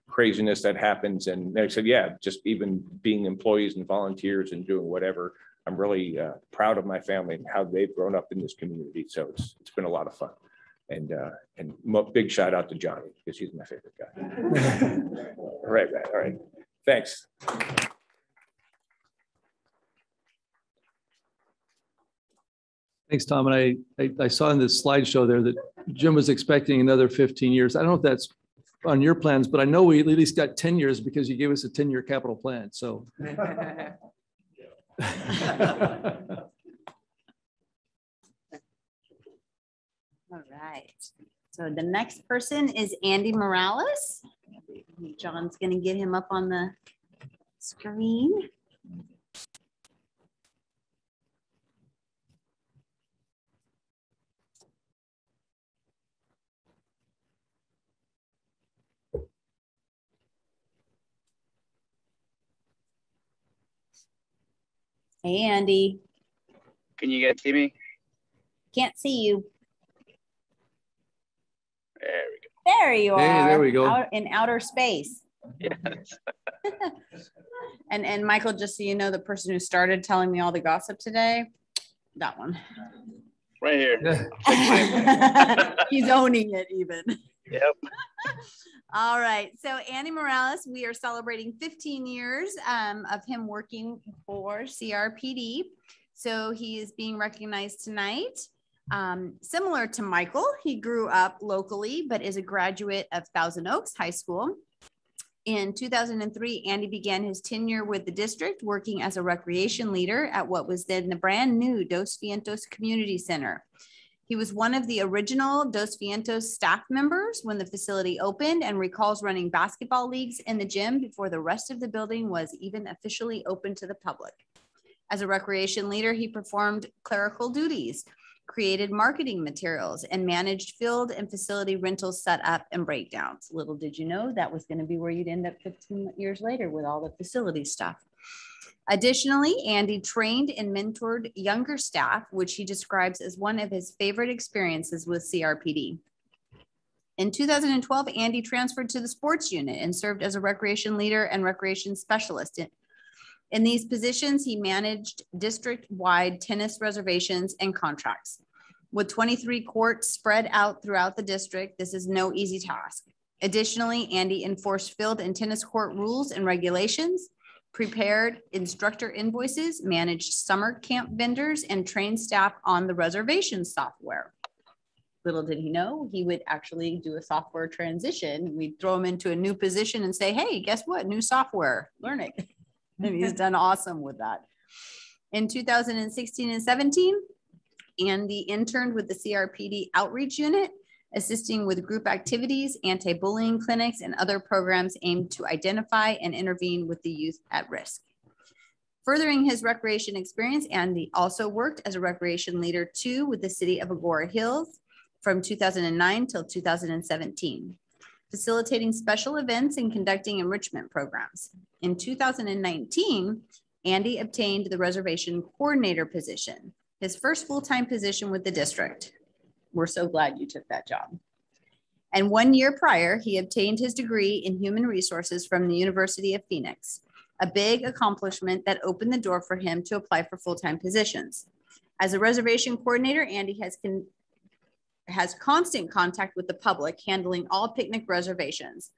craziness that happens. And like I said, yeah, just even being employees and volunteers and doing whatever. I'm really proud of my family and how they've grown up in this community. So it's been a lot of fun. And big shout out to Johnny because he's my favorite guy. All right. Thanks. Thanks, Tom. And I saw in this slideshow there that Jim was expecting another 15 years. I don't know if that's on your plans, but I know we at least got 10 years because you gave us a 10-year capital plan. So. All right. So the next person is Andy Morales. John's gonna get him up on the screen. Hey, Andy. Can you guys see me? Can't see you. There we go. There you Hey, are. there we go. Out in outer space. Yes. And Michael, just so you know, the person who started telling me all the gossip today, that one. Right here. He's owning it even. Yep. All right. So Andy Morales, we are celebrating 15 years of him working for CRPD. So he is being recognized tonight. Similar to Michael, he grew up locally, but is a graduate of Thousand Oaks High School. In 2003, Andy began his tenure with the district, working as a recreation leader at what was then the brand new Dos Vientos Community Center. He was one of the original Dos Vientos staff members when the facility opened and recalls running basketball leagues in the gym before the rest of the building was even officially open to the public. As a recreation leader, he performed clerical duties, created marketing materials, and managed field and facility rentals setup and breakdowns. Little did you know that was going to be where you'd end up 15 years later with all the facility stuff. Additionally, Andy trained and mentored younger staff, which he describes as one of his favorite experiences with CRPD. In 2012, Andy transferred to the sports unit and served as a recreation leader and recreation specialist. In these positions, he managed district-wide tennis reservations and contracts. With 23 courts spread out throughout the district, this is no easy task. Additionally, Andy enforced field and tennis court rules and regulations, prepared instructor invoices, managed summer camp vendors, and trained staff on the reservation software. Little did he know, he would actually do a software transition. We'd throw him into a new position and say, hey, guess what? New software, learn it. And he's done awesome with that. In 2016 and 17, Andy interned with the CRPD outreach unit, assisting with group activities, anti-bullying clinics, and other programs aimed to identify and intervene with the youth at risk. Furthering his recreation experience, Andy also worked as a recreation leader too with the city of Agora Hills from 2009 till 2017. Facilitating special events and conducting enrichment programs. In 2019, Andy obtained the reservation coordinator position, his first full-time position with the district. We're so glad you took that job. And 1 year prior, he obtained his degree in human resources from the University of Phoenix, a big accomplishment that opened the door for him to apply for full-time positions. As a reservation coordinator, Andy has constant contact with the public, handling all picnic reservations.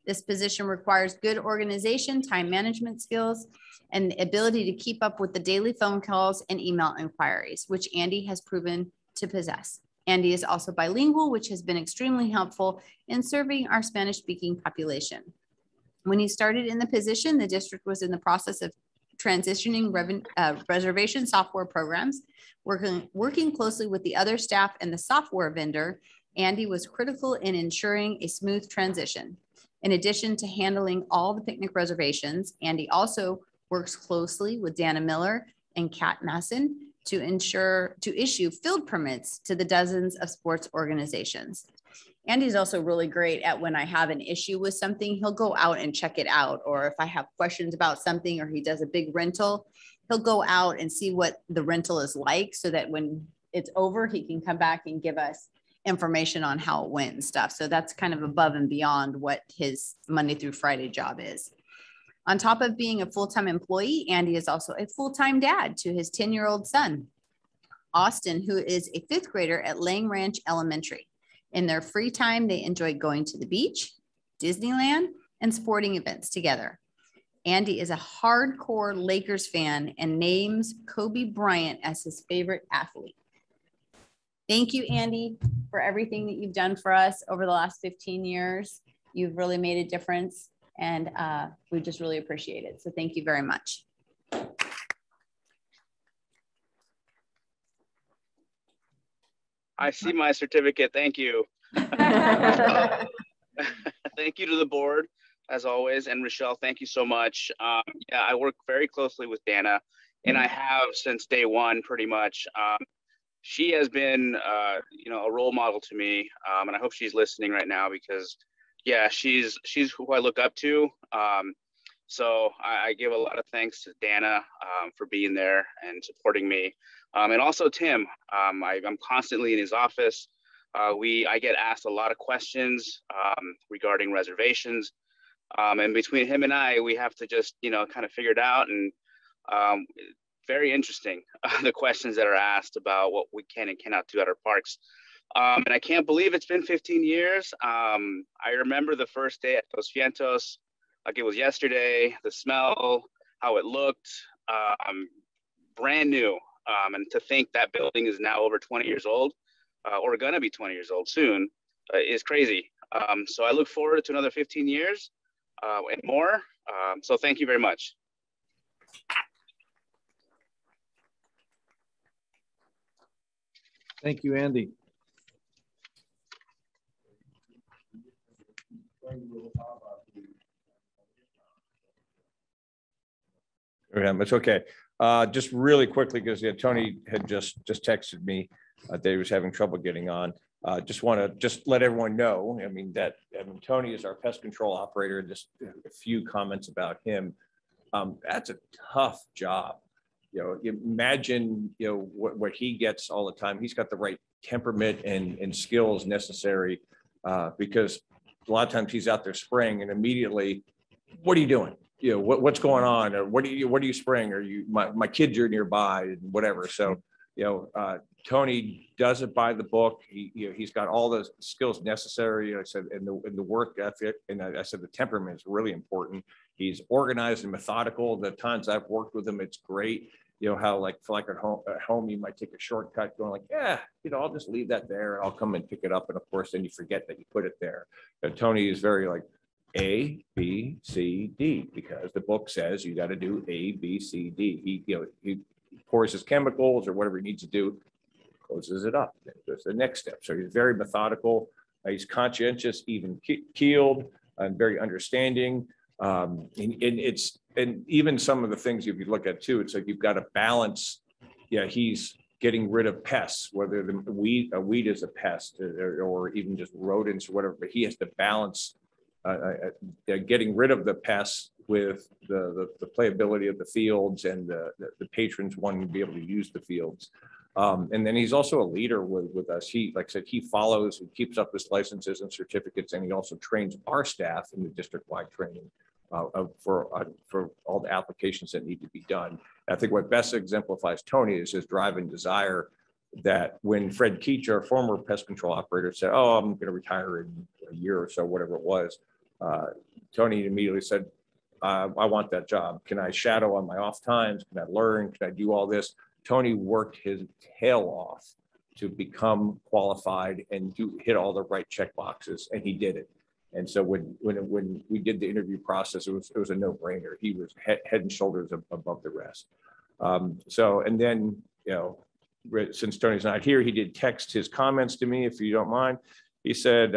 This position requires good organization, time management skills, and the ability to keep up with the daily phone calls and email inquiries, which Andy has proven to possess. Andy is also bilingual, which has been extremely helpful in serving our Spanish-speaking population. When he started in the position, the district was in the process of transitioning reservation software programs. Working closely with the other staff and the software vendor, Andy was critical in ensuring a smooth transition. In addition to handling all the picnic reservations, Andy also works closely with Dana Miller and Kat Masson to issue field permits to the dozens of sports organizations. Andy's also really great at when I have an issue with something, he'll go out and check it out. Or if I have questions about something or he does a big rental, he'll go out and see what the rental is like so that when it's over, he can come back and give us information on how it went and stuff. So that's kind of above and beyond what his Monday through Friday job is. On top of being a full-time employee, Andy is also a full-time dad to his 10-year-old son, Austin, who is a 5th grader at Lang Ranch Elementary. In their free time, they enjoy going to the beach, Disneyland, and sporting events together. Andy is a hardcore Lakers fan and names Kobe Bryant as his favorite athlete. Thank you, Andy, for everything that you've done for us over the last 15 years. You've really made a difference, and we just really appreciate it. So thank you very much. I see my certificate. Thank you. Thank you to the board as always. And Rochelle, thank you so much. Yeah, I work very closely with Dana, and I have since day one, pretty much. She has been, you know, a role model to me, and I hope she's listening right now because, yeah, she's who I look up to. So I give a lot of thanks to Dana for being there and supporting me, and also Tim. I'm constantly in his office. I get asked a lot of questions regarding reservations, and between him and I, we have to just, you know, kind of figure it out. And very interesting, the questions that are asked about what we can and cannot do at our parks. And I can't believe it's been 15 years. I remember the first day at Los Vientos, like it was yesterday, the smell, how it looked, brand new. And to think that building is now over 20 years old, or gonna be 20 years old soon, is crazy. So I look forward to another 15 years and more. So thank you very much. Thank you, Andy. It's okay. Just really quickly, because yeah, Tony had just texted me that he was having trouble getting on. Just want to let everyone know, I mean, that Tony is our pest control operator. Just a few comments about him. That's a tough job. You know, imagine, you know, what he gets all the time. He's got the right temperament and skills necessary, because a lot of times he's out there spraying and immediately, what are you doing? You know, what's going on? Or what are you spraying? Or my kids are nearby and whatever. So, you know, Tony does it by the book. He's got all the skills necessary. I said, and the work ethic, and I said the temperament is really important. He's organized and methodical. The times I've worked with him, it's great. You know how like at home you might take a shortcut going like, yeah, you know, I'll just leave that there and I'll come and pick it up. And of course, then you forget that you put it there. But Tony is very like A, B, C, D, because the book says you got to do A, B, C, D. He pours his chemicals or whatever he needs to do, closes it up. Then goes to the next step. So he's very methodical. He's conscientious, even keeled, and very understanding. And even some of the things if you look at too, it's like you've got to balance. Yeah, he's getting rid of pests, whether a weed is a pest or even just rodents or whatever. But he has to balance getting rid of the pests with the playability of the fields and the patrons wanting to be able to use the fields. And then he's also a leader with us. He, like I said, he follows and keeps up his licenses and certificates, and he also trains our staff in the district-wide training for all the applications that need to be done. I think what best exemplifies Tony is his drive and desire, that when Fred Keach, our former pest control operator, said, oh, I'm going to retire in a year or so, whatever it was, Tony immediately said, I want that job. Can I shadow on my off times? Can I learn? Can I do all this? Tony worked his tail off to become qualified and hit all the right check boxes, and he did it. And so when we did the interview process, it was a no-brainer. He was head and shoulders above the rest. So, and then, you know, since Tony's not here, he did text his comments to me, if you don't mind. He said,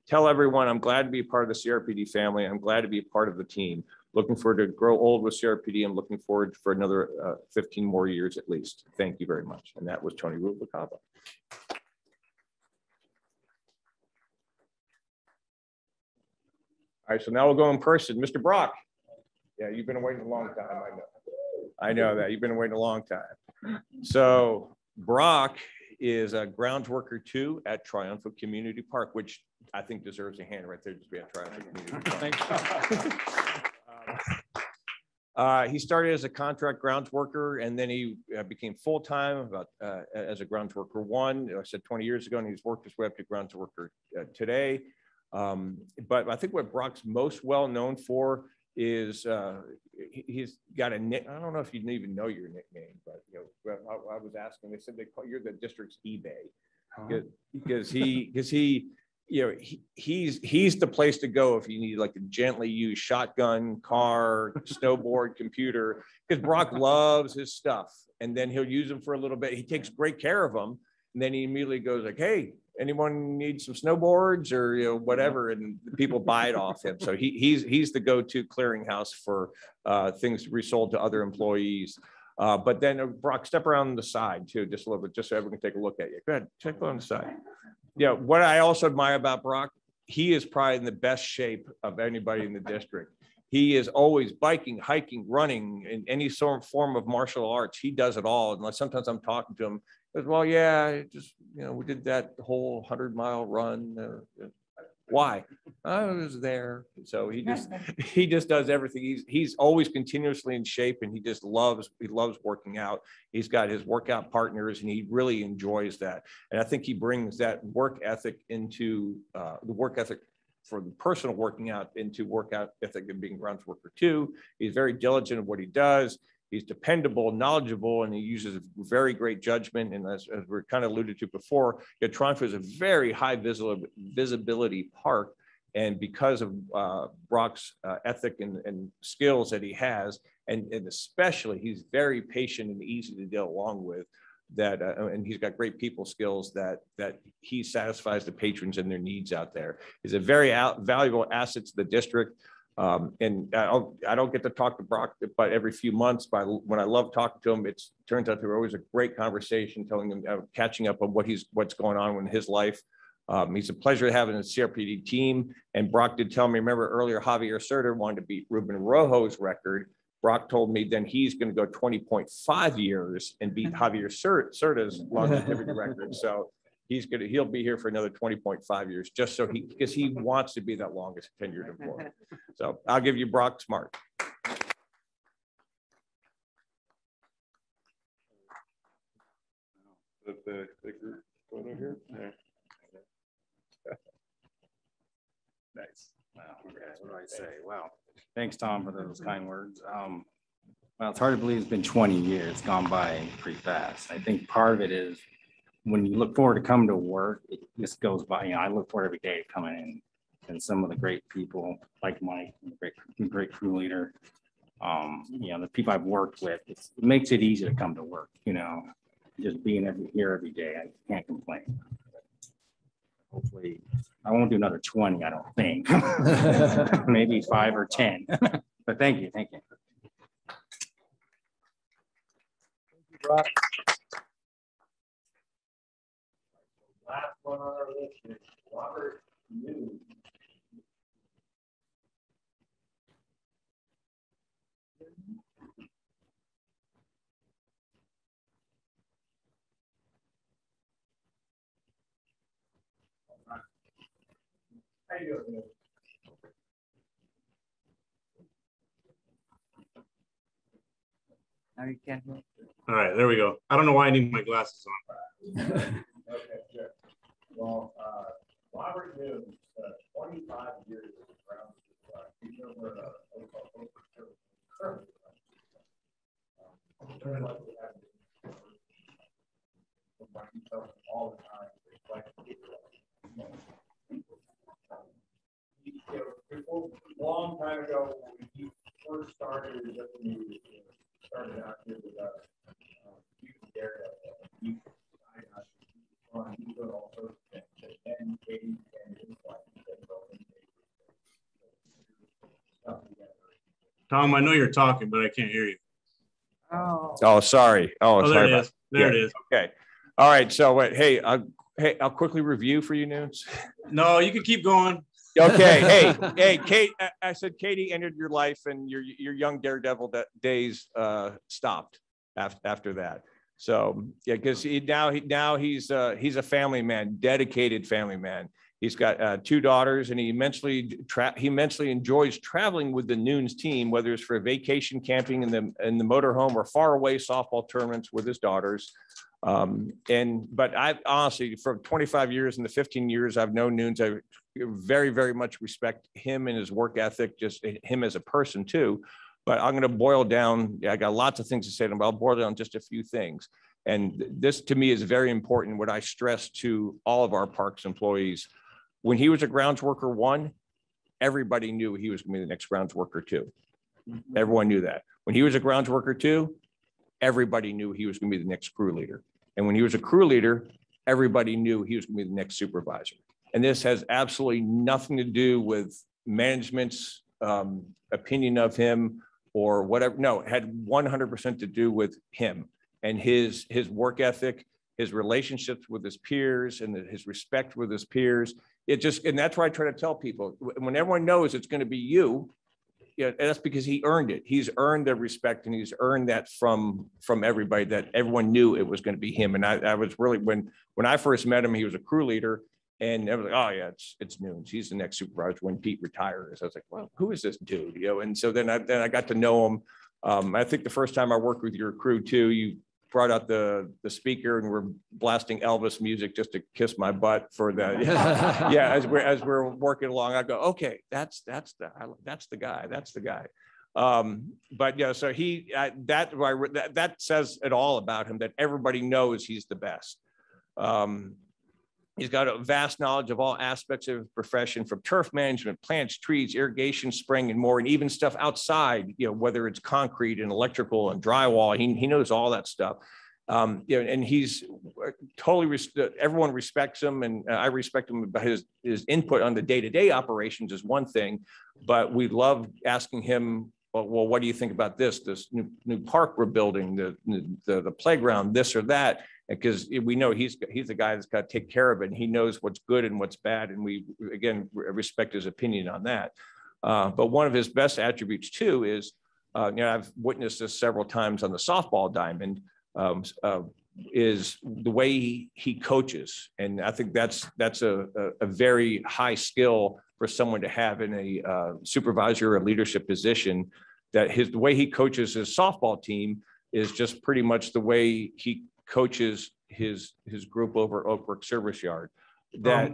tell everyone I'm glad to be a part of the CRPD family. I'm glad to be a part of the team. Looking forward to grow old with CRPD. I'm looking forward for another 15 more years at least. Thank you very much. And that was Tony Rubalcaba. All right, so now we'll go in person. Mr. Brock. Yeah, you've been waiting a long time. I know. I know that. You've been waiting a long time. So Brock is a grounds worker 2 at Triumphant Community Park, which I think deserves a hand right there to be at Triumphant Community Park. He started as a contract grounds worker, and then he became full-time as a grounds worker 1. I said 20 years ago, and he's worked his way up to grounds worker today. But I think what Brock's most well known for is he's got a nick. I don't know if you even know your nickname, but you know, I was asking. They said you're the district's eBay, because he you know, he's the place to go if you need like a gently used shotgun, car, snowboard, computer, because Brock loves his stuff, and then he'll use them for a little bit. He takes great care of them, and then he immediately goes like, hey, anyone need some snowboards or, you know, whatever, and people buy it off him. So he's the go-to clearinghouse for things resold to other employees. But then Brock, step around the side too, just a little bit, just so everyone can take a look at you. Go ahead, check on the side. Yeah, what I also admire about Brock, he is probably in the best shape of anybody in the district. He is always biking, hiking, running, in any sort of form of martial arts. He does it all. And like sometimes I'm talking to him, he goes, well, yeah, just, you know, we did that whole 100-mile run. Why? I was there. So he just does everything. He's always continuously in shape, and he loves working out. He's got his workout partners, and he really enjoys that. And I think he brings that work ethic into the work ethic for the personal working out into workout ethic and being grounds worker too. He's very diligent in what he does. He's dependable, knowledgeable, and he uses very great judgment. And as we're kind of alluded to before, Toronto is a very high visibility park. And because of Brock's ethic and skills that he has, and especially he's very patient and easy to deal along with, that and he's got great people skills that he satisfies the patrons and their needs out there. He's a very valuable asset to the district. And I don't get to talk to Brock, but every few months, when I love talking to him, it turns out there always a great conversation, telling him, catching up on what's going on in his life. He's a pleasure having a CRPD team. And Brock did tell me, remember earlier, Javier Serta wanted to beat Ruben Rojo's record. Brock told me then he's going to go 20.5 years and beat Javier Serta's longevity record. So he'll be here for another 20.5 years, just so because he wants to be that longest tenured employee. So I'll give you Brock's mark. The group photo here. There. Nice. Wow. Okay. What do I say? Wow. Thanks, Tom, for those kind words. Well, it's hard to believe it's been 20 years. It's gone by pretty fast. I think part of it is when you look forward to coming to work, it just goes by. You know, I look forward every day coming in, and some of the great people like Mike, great crew leader. You know, the people I've worked with, it makes it easy to come to work. You know, just being here every day, I can't complain. Hopefully, I won't do another 20. I don't think. Maybe 5 or 10. But thank you. Thank you. Brock. Last one on our list is Robert New. How you doing? Now you can't hear. All right, there we go. I don't know why I need my glasses on. Okay, good. Well, Robert New, 25 years around. He's over all the time. Long time ago, when he first started, started out here with us. He did all sorts of things. And Katie and his wife. Tom, I know you're talking, but I can't hear you. Oh, sorry. Oh, there sorry. It is. There it is. Okay. All right. So hey, I'll quickly review for you, Nunes. No, you can keep going. Okay. Hey, Kate. I said Katie entered your life, and your young daredevil days stopped after that. So yeah, because now he's a family man, dedicated family man. He's got 2 daughters, and he immensely enjoys traveling with the Nunes team, whether it's for vacation camping in the motorhome or far away softball tournaments with his daughters. But I honestly, for 25 years and the 15 years I've known Nunes, I very, very much respect him and his work ethic, just him as a person too. But I'm going to boil down. I got lots of things to say to him, but I'll boil down just a few things. And this to me is very important. What I stress to all of our parks employees, when he was a grounds worker 1, everybody knew he was going to be the next grounds worker 2. Everyone knew that. When he was a grounds worker 2, everybody knew he was going to be the next crew leader. And when he was a crew leader, everybody knew he was going to be the next supervisor. And this has absolutely nothing to do with management's opinion of him or whatever. No, it had 100% to do with him and his work ethic, his relationships with his peers, and his respect with his peers. And that's why I try to tell people, when everyone knows it's going to be you, yeah, that's because he earned it. He's earned the respect, and he's earned that from everybody, that everyone knew it was going to be him. And I was really, when I first met him, he was a crew leader, and I was like, oh yeah, it's Nunes. He's the next supervisor when Pete retires. I was like, well, who is this dude? You know, and so then I got to know him. I think the first time I worked with your crew too, you brought out the speaker and we're blasting Elvis music just to kiss my butt for the yeah. As we're working along, I go, okay, that's the guy. But yeah, so that says it all about him, that everybody knows he's the best. He's got a vast knowledge of all aspects of his profession, from turf management, plants, trees, irrigation, spraying, and more, and even stuff outside, you know, whether it's concrete and electrical and drywall, he knows all that stuff. You know, and he's totally, everyone respects him, and I respect him about his input on the day-to-day operations is one thing, but we love asking him, well, what do you think about this new park we're building, the playground, this or that? Because we know he's the guy that's got to take care of it, and he knows what's good and what's bad, and we again respect his opinion on that. But one of his best attributes too is, you know, I've witnessed this several times on the softball diamond, is the way he coaches, and I think that's a very high skill for someone to have in a supervisor or leadership position. That the way he coaches his softball team is just pretty much the way he coaches his group over Oak Brook Service Yard. That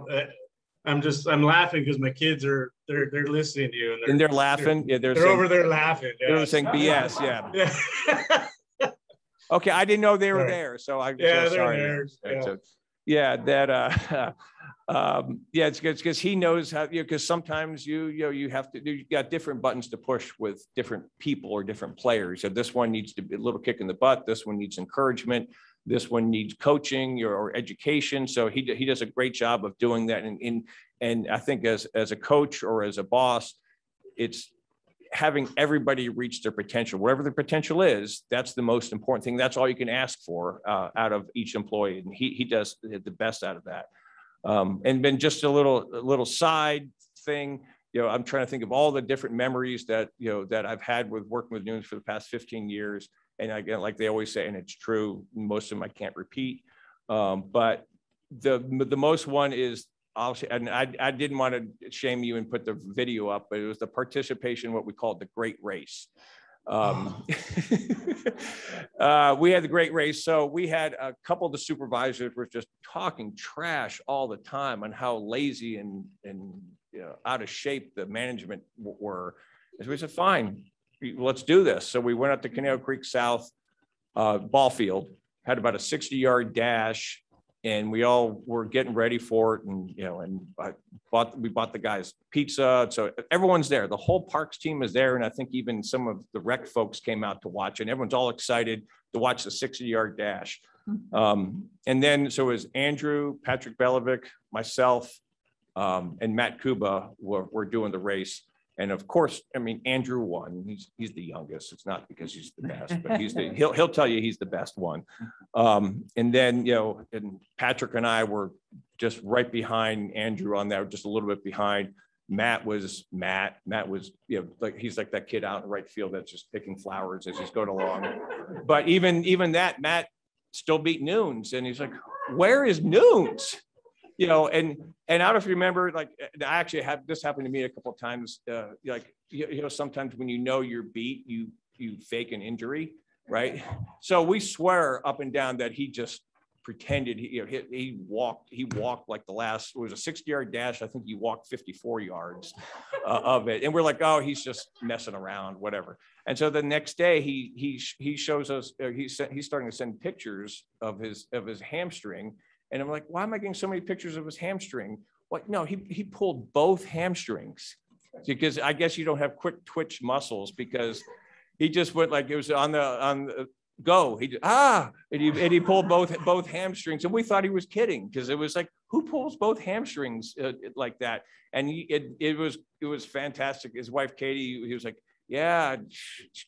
I'm laughing because my kids they're listening to you and they're laughing. They're saying, over there laughing. Yeah. They're saying BS. Yeah. Okay, I didn't know they were there, so I'm so sorry. There. Yeah. So, yeah, that yeah, it's because he knows how, you know, because sometimes you got different buttons to push with different people or different players. So this one needs to be a little kick in the butt. This one needs encouragement. This one needs coaching or education. So he does a great job of doing that. And I think as a coach or as a boss, it's having everybody reach their potential, wherever the potential is. That's the most important thing. That's all you can ask for out of each employee. And he does the best out of that. And then just a little side thing, you know, I'm trying to think of all the different memories that, you know, that I've had with working with Nunes for the past 15 years. And again, like they always say, and it's true, most of them I can't repeat. But the most one is, and I didn't want to shame you and put the video up, but it was the participation, what we called the Great Race. We had the Great Race. So we had a couple of the supervisors were just talking trash all the time on how lazy and you know, out of shape the management were. And so we said, fine, let's do this. So we went up to Canal Creek South ball field, had about a 60-yard dash, and we all were getting ready for it. And, you know, and we bought the guys pizza. So everyone's there. The whole parks team is there. And I think even some of the rec folks came out to watch, and everyone's all excited to watch the 60-yard dash. And then, so it was Andrew, Patrick Belovic, myself, and Matt Kuba were doing the race. And of course, I mean, Andrew won. He's the youngest. It's not because he's the best, but he'll tell you he's the best one. And then, you know, and Patrick and I were just right behind Andrew on that, just a little bit behind. Matt was, you know, like he's like that kid out in right field that's just picking flowers as he's going along. But even that, Matt still beat Nunes, and he's like, where is Nunes? You know, and I don't know if you remember, like, I actually had this happened to me a couple of times. Like, you know, sometimes when you know you're beat, you fake an injury, right? So we swear up and down that he just pretended he walked like the last, it was a 60-yard dash. I think he walked 54 yards of it, and we're like, oh, he's just messing around, whatever. And so the next day he shows us he's starting to send pictures of his hamstring. And I'm like, why am I getting so many pictures of his hamstring? What? No, he pulled both hamstrings, because I guess you don't have quick twitch muscles, because he just went like, it was on the go. He and he pulled both hamstrings, and we thought he was kidding because it was like, who pulls both hamstrings like that? And it was fantastic. His wife Katie, he was like, yeah,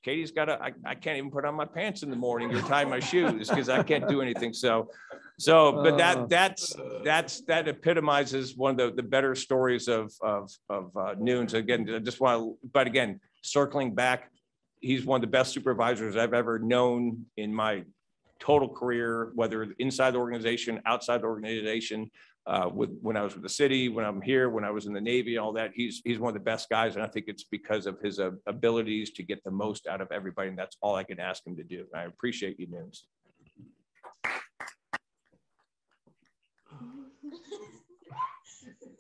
Katie's got I can't even put on my pants in the morning or tie my shoes because I can't do anything. But that epitomizes one of the better stories of Noons. Again, but again, circling back, he's one of the best supervisors I've ever known in my total career, whether inside the organization, outside the organization, when I was with the city, when I'm here, when I was in the Navy, all that. He's one of the best guys, and I think it's because of his abilities to get the most out of everybody, and that's all I can ask him to do. I appreciate you, Noons.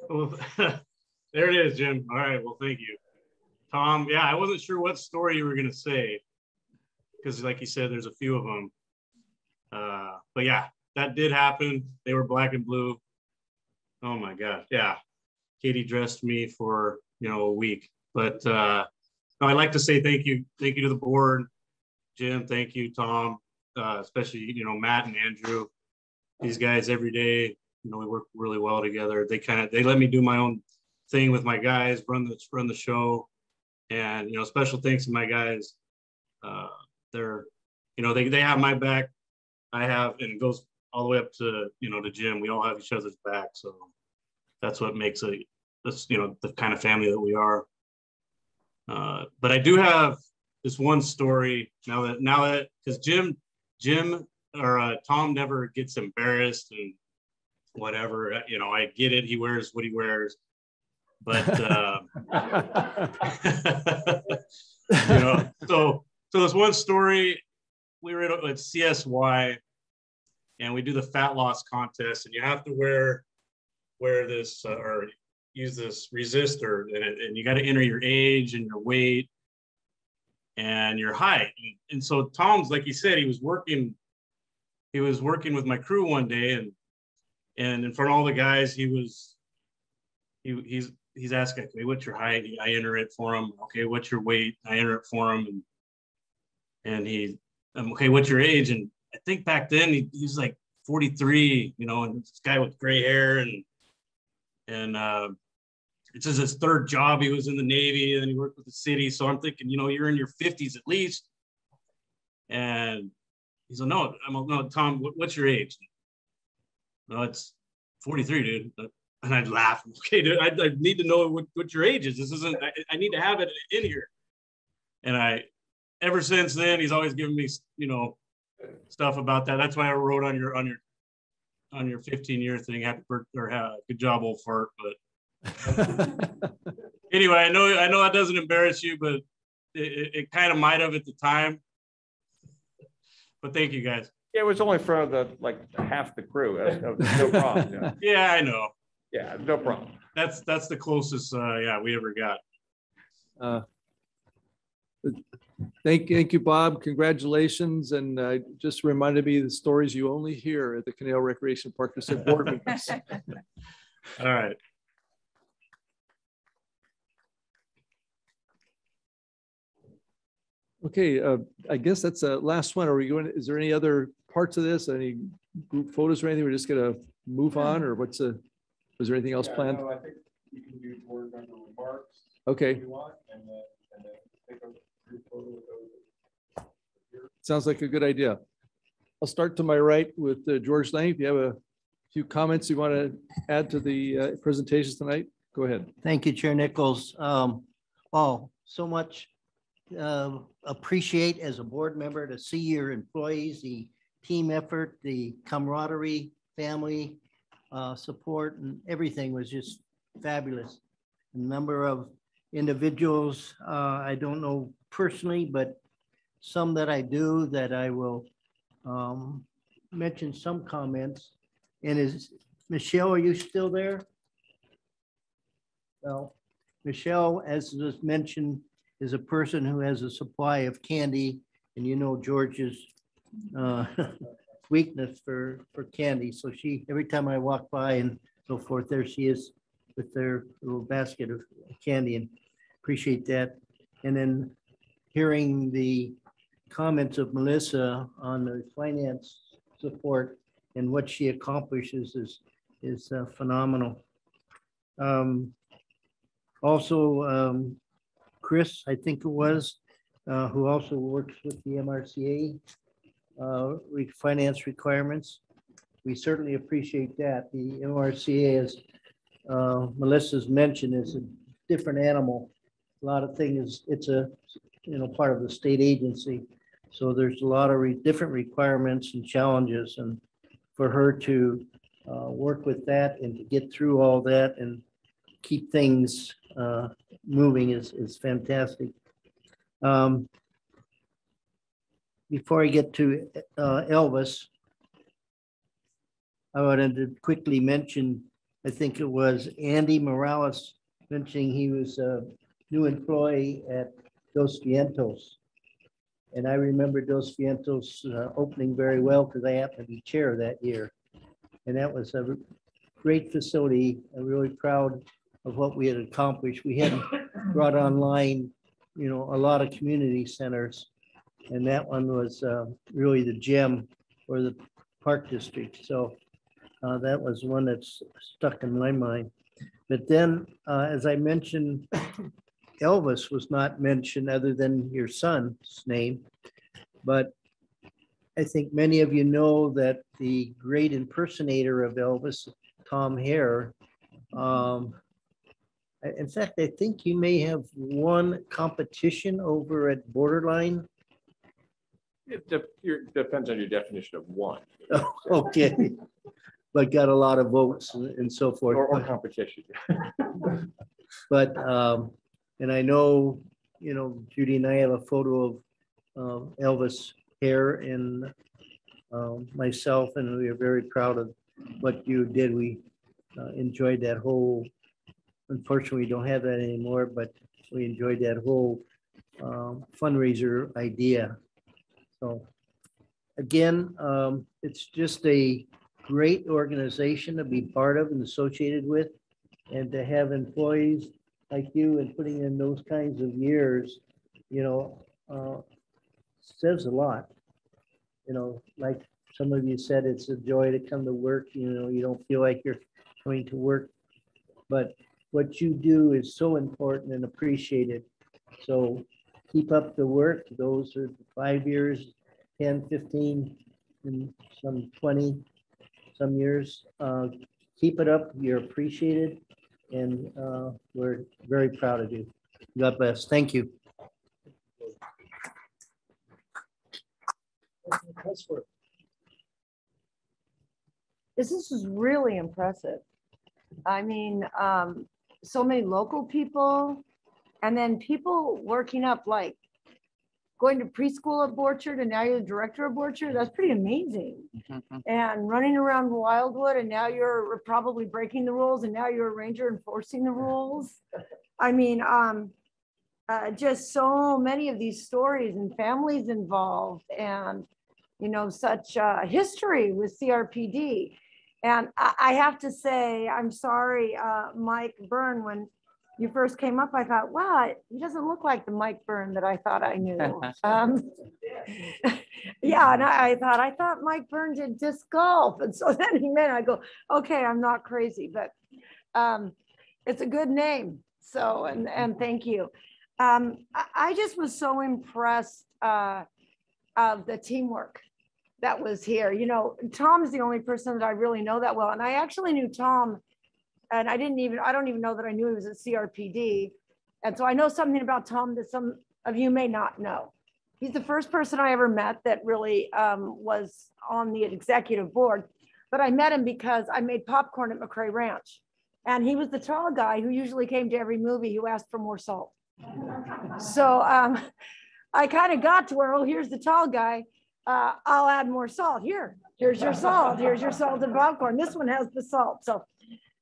Well, there it is, Jim. All right, well, thank you. Tom, yeah, I wasn't sure what story you were going to say because like you said, there's a few of them. But yeah, that did happen. They were black and blue. Oh my God. Yeah. Katie dressed me for, a week, but no, I'd like to say thank you to the board, Jim. Thank you, Tom, especially, Matt and Andrew, these guys every day, we work really well together. They let me do my own thing with my guys, run the show. And, special thanks to my guys. They have my back. I have, and it goes all the way up to, to Jim. We all have each other's back. So that's what makes the kind of family that we are. But I do have this one story now that, because Jim or Tom never gets embarrassed and whatever, I get it. He wears what he wears. But so this one story, we were at CSY and we do the fat loss contest, and you have to wear this or use this resistor, and you got to enter your age and your weight and your height. And so Tom's, like he said, he was working with my crew one day, and in front of all the guys, he's asking, okay, what's your height? I enter it for him. Okay, what's your weight? I enter it for him. And okay, what's your age? And I think back then he's like 43, and this guy with gray hair, and it's just his third job. He was in the Navy, and then he worked with the city. So I'm thinking, you're in your 50s at least. And he's like, no, Tom, what's your age? No, it's 43, dude. And I'd laugh. Okay, dude, I need to know what your age is. This isn't, I need to have it in here. And ever since then, he's always given me, stuff about that. That's why I wrote on your 15-year thing, happy birthday, or good job, old fart. But anyway, I know that doesn't embarrass you, but it kind of might have at the time. But thank you, guys. Yeah, it was only for half the crew. No problem. Yeah, I know. Yeah, no problem. That's the closest we ever got. Thank you, Bob. Congratulations. And just reminded me of the stories you only hear at the Canal Recreation Park District board meetings. All right. Okay, I guess that's the last one. Is there any other parts of this? Any group photos or anything? We're just gonna move on, or was there anything else planned? No, I think you can do board member remarks. Okay. If you want, and then take a group photo with those. Sounds like a good idea. I'll start to my right with George Lang. If you have a few comments you want to add to the presentations tonight, go ahead. Thank you, Chair Nichols. So much appreciate as a board member to see your employees, the team effort, the camaraderie, family support, and everything was just fabulous. A number of individuals I don't know personally, but some that I do, that I will mention some comments. And Michelle, are you still there? Well, Michelle, as was mentioned, is a person who has a supply of candy, and George's weakness for candy. So every time I walk by and so forth, there she is with their little basket of candy, and appreciate that. And then hearing the comments of Melissa on the finance support and what she accomplishes is phenomenal. Also, Chris, I think it was, who also works with the MRCA finance requirements. We certainly appreciate that. The MRCA, as Melissa's mentioned, is a different animal. A lot of things, it's a part of the state agency. So there's a lot of different requirements and challenges, and for her to work with that and to get through all that and keep things moving is fantastic. Before I get to Elvis, I wanted to quickly mention, I think it was Andy Morales mentioning he was a new employee at Dos Vientos. And I remember Dos Vientos opening very well because I happened to be chair that year. And that was a great facility. I'm really proud of what we had accomplished. We hadn't brought online, a lot of community centers. And that one was really the gem for the Park District. So that was one that's stuck in my mind. But then, as I mentioned, Elvis was not mentioned other than your son's name. But I think many of you know that the great impersonator of Elvis, Tom Hare, in fact, I think you may have won competition over at Borderline. It depends on your definition of one. Okay. But got a lot of votes and so forth. Or competition. But, and I know, Judy and I have a photo of Elvis Hare and myself, and we are very proud of what you did. We enjoyed that whole, unfortunately, we don't have that anymore, but we enjoyed that whole fundraiser idea. So again, it's just a great organization to be part of and associated with, and to have employees like you and putting in those kinds of years, says a lot. Like some of you said, it's a joy to come to work. You don't feel like you're coming to work, but what you do is so important and appreciated. So keep up the work. Those are 5 years, 10, 15, and some 20, some years. Keep it up. You're appreciated, and we're very proud of you. God bless. Thank you. This is really impressive. I mean, so many local people, and then people working up, like going to preschool at Borchard, and now you're the director of Borchard. That's pretty amazing. And running around Wildwood, and now you're probably breaking the rules, and now you're a ranger enforcing the rules. I mean, just so many of these stories and families involved, and such history with CRPD. And I have to say, I'm sorry, Mike Byrne, when you first came up, I thought, wow, he doesn't look like the Mike Byrne that I thought I knew. Yeah, and I thought Mike Byrne did disc golf. And so then he meant, I go, okay, I'm not crazy, but it's a good name. So, and thank you. I just was so impressed of the teamwork that was here. Tom's the only person that I really know that well. And I actually knew Tom, and I don't even know that I knew he was at CRPD. And so I know something about Tom that some of you may not know. He's the first person I ever met that really was on the executive board. But I met him because I made popcorn at McCrae Ranch. And he was the tall guy who usually came to every movie who asked for more salt. So I kind of got to where, oh, here's the tall guy. I'll add more salt. Here's your salt. Here's your salted popcorn. This one has the salt. So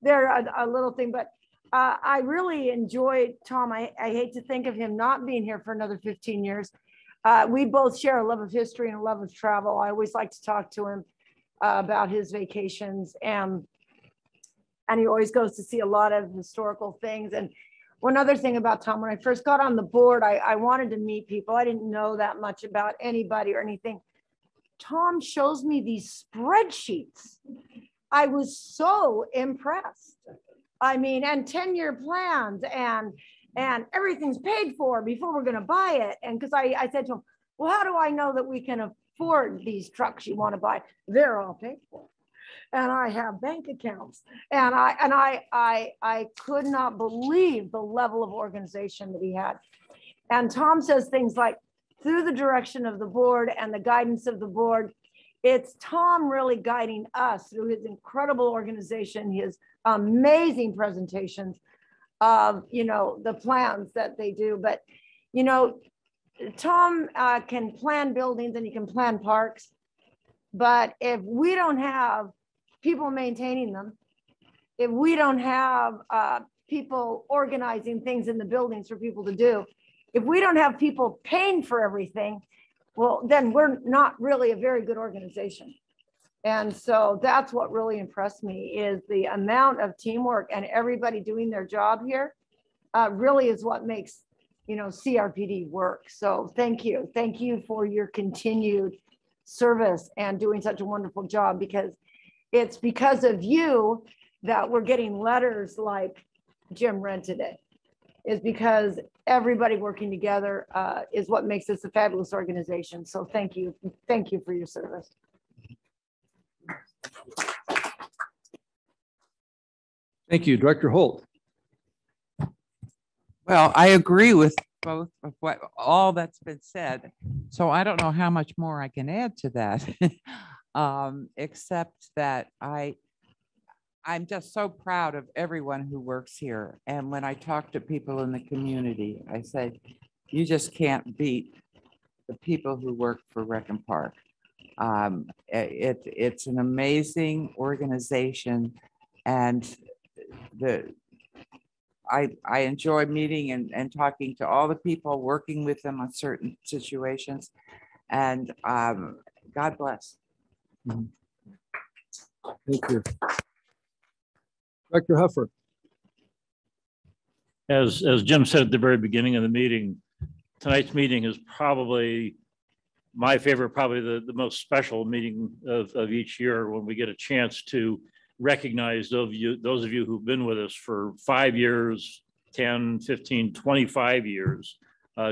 they're a little thing, but I really enjoyed Tom. I hate to think of him not being here for another 15 years. We both share a love of history and a love of travel. I always like to talk to him about his vacations, and he always goes to see a lot of historical things. And one other thing about Tom, when I first got on the board, I wanted to meet people. I didn't know that much about anybody or anything. Tom shows me these spreadsheets. I was so impressed. I mean, and 10-year plans and everything's paid for before we're going to buy it. And because I said to him, well, how do I know that we can afford these trucks you want to buy? They're all paid for. And I have bank accounts. And I could not believe the level of organization that he had. And Tom says things like, through the direction of the board and the guidance of the board, it's Tom really guiding us through his incredible organization, his amazing presentations of, you know, the plans that they do. But, you know, Tom can plan buildings and he can plan parks. But if we don't have people maintaining them, if we don't have people organizing things in the buildings for people to do, if we don't have people paying for everything, well, then we're not really a very good organization. And so that's what really impressed me is the amount of teamwork and everybody doing their job here really is what makes, you know, CRPD work. So thank you. Thank you for your continued service and doing such a wonderful job, because it's because of you that we're getting letters like Jim read today. Is because everybody working together is what makes this a fabulous organization. So thank you. Thank you for your service. Thank you, Director Holt. Well, I agree with both of what all that's been said. So I don't know how much more I can add to that, except that I'm just so proud of everyone who works here. And when I talk to people in the community, I say, you just can't beat the people who work for Rec and Park. It's an amazing organization, and I enjoy meeting and talking to all the people, working with them on certain situations, and God bless. Thank you. Dr. Huffer. As Jim said at the very beginning of the meeting, tonight's meeting is probably my favorite, probably the most special meeting of each year, when we get a chance to recognize those of you who've been with us for 5 years, 10, 15, 25 years.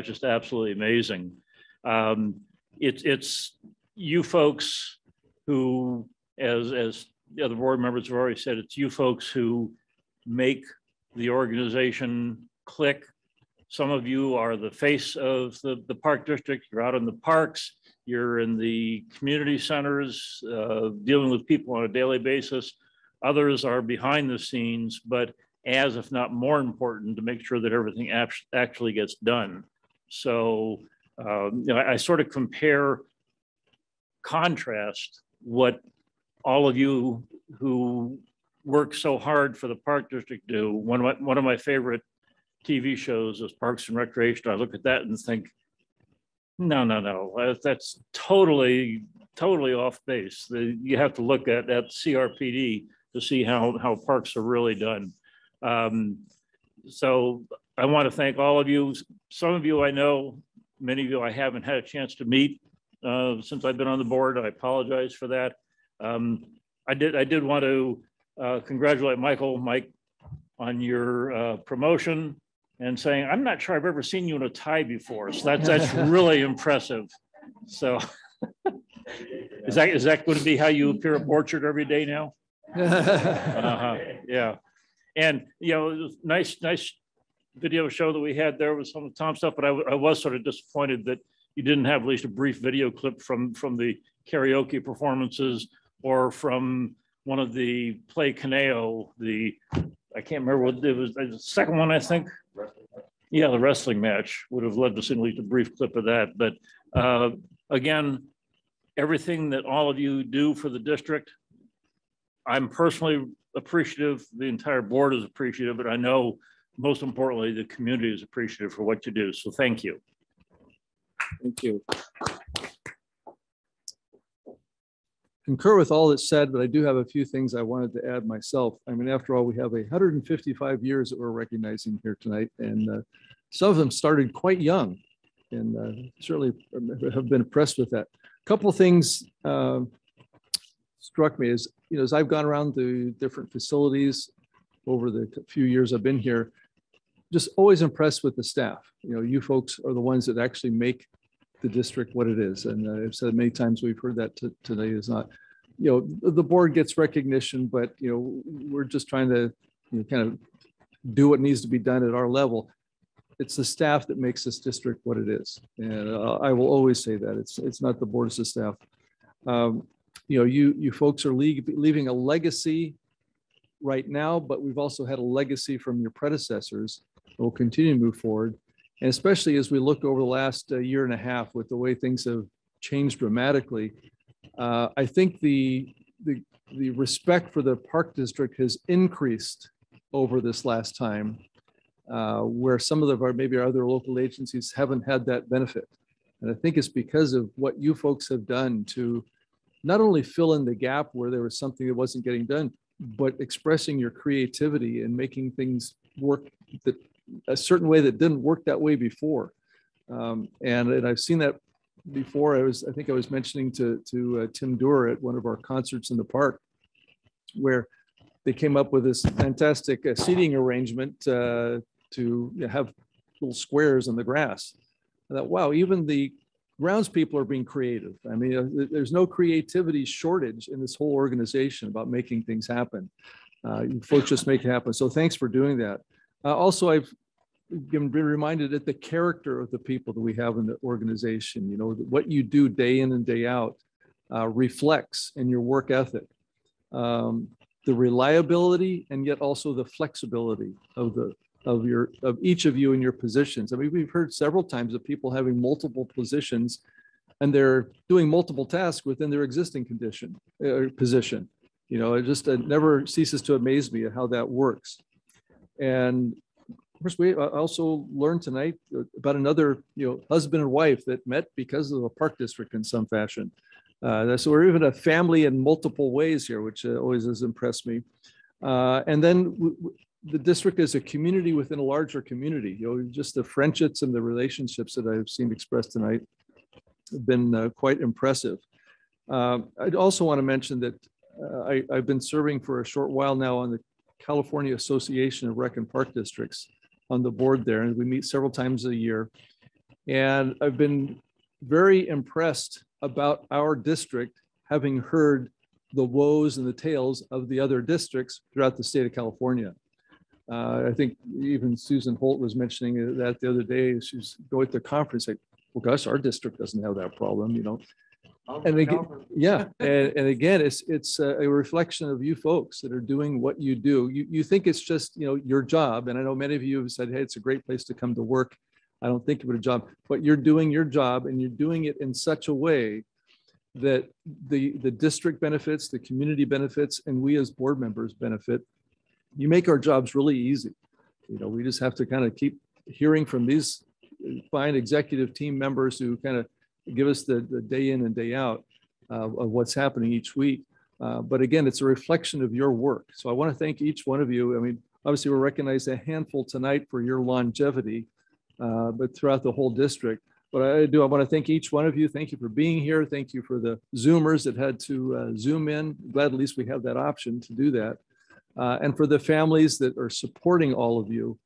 Just absolutely amazing. It's you folks who, as the other board members have already said, it's you folks who make the organization click. Some of you are the face of the park district. You're out in the parks, you're in the community centers, dealing with people on a daily basis. Others are behind the scenes, but as if not more important, to make sure that everything actually gets done. So you know, I sort of contrast what all of you who work so hard for the park district do. One of my favorite TV shows is Parks and Recreation. I look at that and think, no, that's totally off base. You have to look at CRPD to see how parks are really done. So I want to thank all of you. Some of you I know, many of you I haven't had a chance to meet since I've been on the board. I apologize for that. I did want to congratulate Mike, on your promotion, and saying, I'm not sure I've ever seen you in a tie before. So that's really impressive. So is that going to be how you appear at Orchard every day now? Yeah. And, you know, it was nice video show that we had there with some of Tom's stuff, but I was sort of disappointed that you didn't have at least a brief video clip from the karaoke performances, or from one of the Play Caneo, I can't remember what it was, the second one, I think. Yeah, the wrestling match would have led to at least a brief clip of that. But again, everything that all of you do for the district, I'm personally appreciative. The entire board is appreciative, but I know most importantly, the community is appreciative for what you do. So thank you. Thank you. concur with all that's said, but I do have a few things I wanted to add myself. I mean, after all, we have 155 years that we're recognizing here tonight, and some of them started quite young, and certainly have been impressed with that. A couple of things struck me as, you know, as I've gone around the different facilities over the few years I've been here, just always impressed with the staff. You know, you folks are the ones that actually make the district what it is. And I've said many times, we've heard that today is not, you know, the board gets recognition, but, you know, we're just trying to, you know, kind of do what needs to be done at our level. It's the staff that makes this district what it is. And I will always say that it's not the board, it's the staff. You know, you folks are leaving a legacy right now, but we've also had a legacy from your predecessors. We'll continue to move forward. And especially as we look over the last year and a half with the way things have changed dramatically, I think the respect for the Park District has increased over this last time, where some of maybe our other local agencies haven't had that benefit. And I think it's because of what you folks have done to not only fill in the gap where there was something that wasn't getting done, but expressing your creativity and making things work that a certain way that didn't work that way before. And I've seen that before. I think I was mentioning to Tim Doerr at one of our concerts in the park, where they came up with this fantastic seating arrangement to have little squares on the grass. I thought, wow, even the grounds people are being creative. I mean, there's no creativity shortage in this whole organization about making things happen. You folks just make it happen. So thanks for doing that. Also, I've been reminded that the character of the people that we have in the organization, you know, what you do day in and day out reflects in your work ethic. The reliability and yet also the flexibility of each of you in your positions. I mean, we've heard several times of people having multiple positions and they're doing multiple tasks within their existing position. You know, it never ceases to amaze me at how that works. And of course, we also learned tonight about another, you know, husband and wife that met because of the Park District in some fashion. So we're even a family in multiple ways here, which always has impressed me. And then the district is a community within a larger community. You know, just the friendships and the relationships that I've seen expressed tonight have been quite impressive. I'd also want to mention that I've been serving for a short while now on the California Association of Rec and Park Districts on the board there, and we meet several times a year. And I've been very impressed about our district having heard the woes and the tales of the other districts throughout the state of California. I think even Susan Holt was mentioning that the other day. She's going to the conference like, well, gosh, our district doesn't have that problem, you know. And again, yeah, and again, it's a reflection of you folks that are doing what you do. You think it's just, you know, your job, and I know many of you have said, hey, it's a great place to come to work. I don't think of it a job, but you're doing your job, and you're doing it in such a way that the district benefits, the community benefits, and we as board members benefit. You make our jobs really easy. You know, we just have to kind of keep hearing from these fine executive team members who kind of give us the day in and day out of what's happening each week. But again, it's a reflection of your work. So I want to thank each one of you. I mean, obviously we'll recognize a handful tonight for your longevity, but throughout the whole district. But I want to thank each one of you. Thank you for being here. Thank you for the Zoomers that had to Zoom in. Glad at least we have that option to do that. And for the families that are supporting all of you.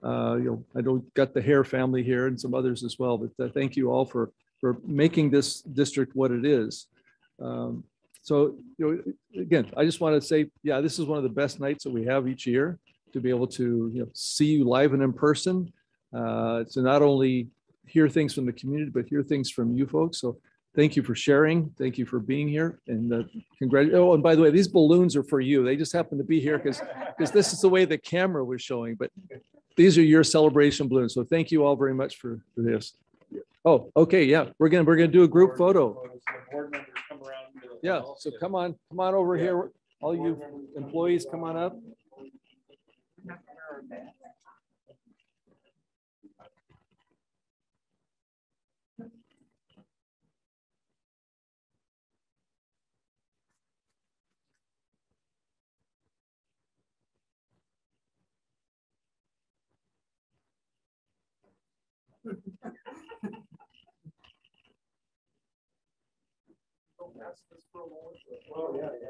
You know, I don't got the Hare family here and some others as well, but thank you all for making this district what it is. So, you know, again, I just want to say, yeah, this is one of the best nights that we have each year to be able to, you know, see you live and in person, to not only hear things from the community, but hear things from you folks. So thank you for sharing. Thank you for being here, and congratulations. Oh, and by the way, these balloons are for you. They just happen to be here because this is the way the camera was showing, but these are your celebration balloons. So thank you all very much for this. Oh, okay, yeah, we're gonna do a group photo. Yeah, so come on over here. All you employees, come on up. Oh, yeah, yeah.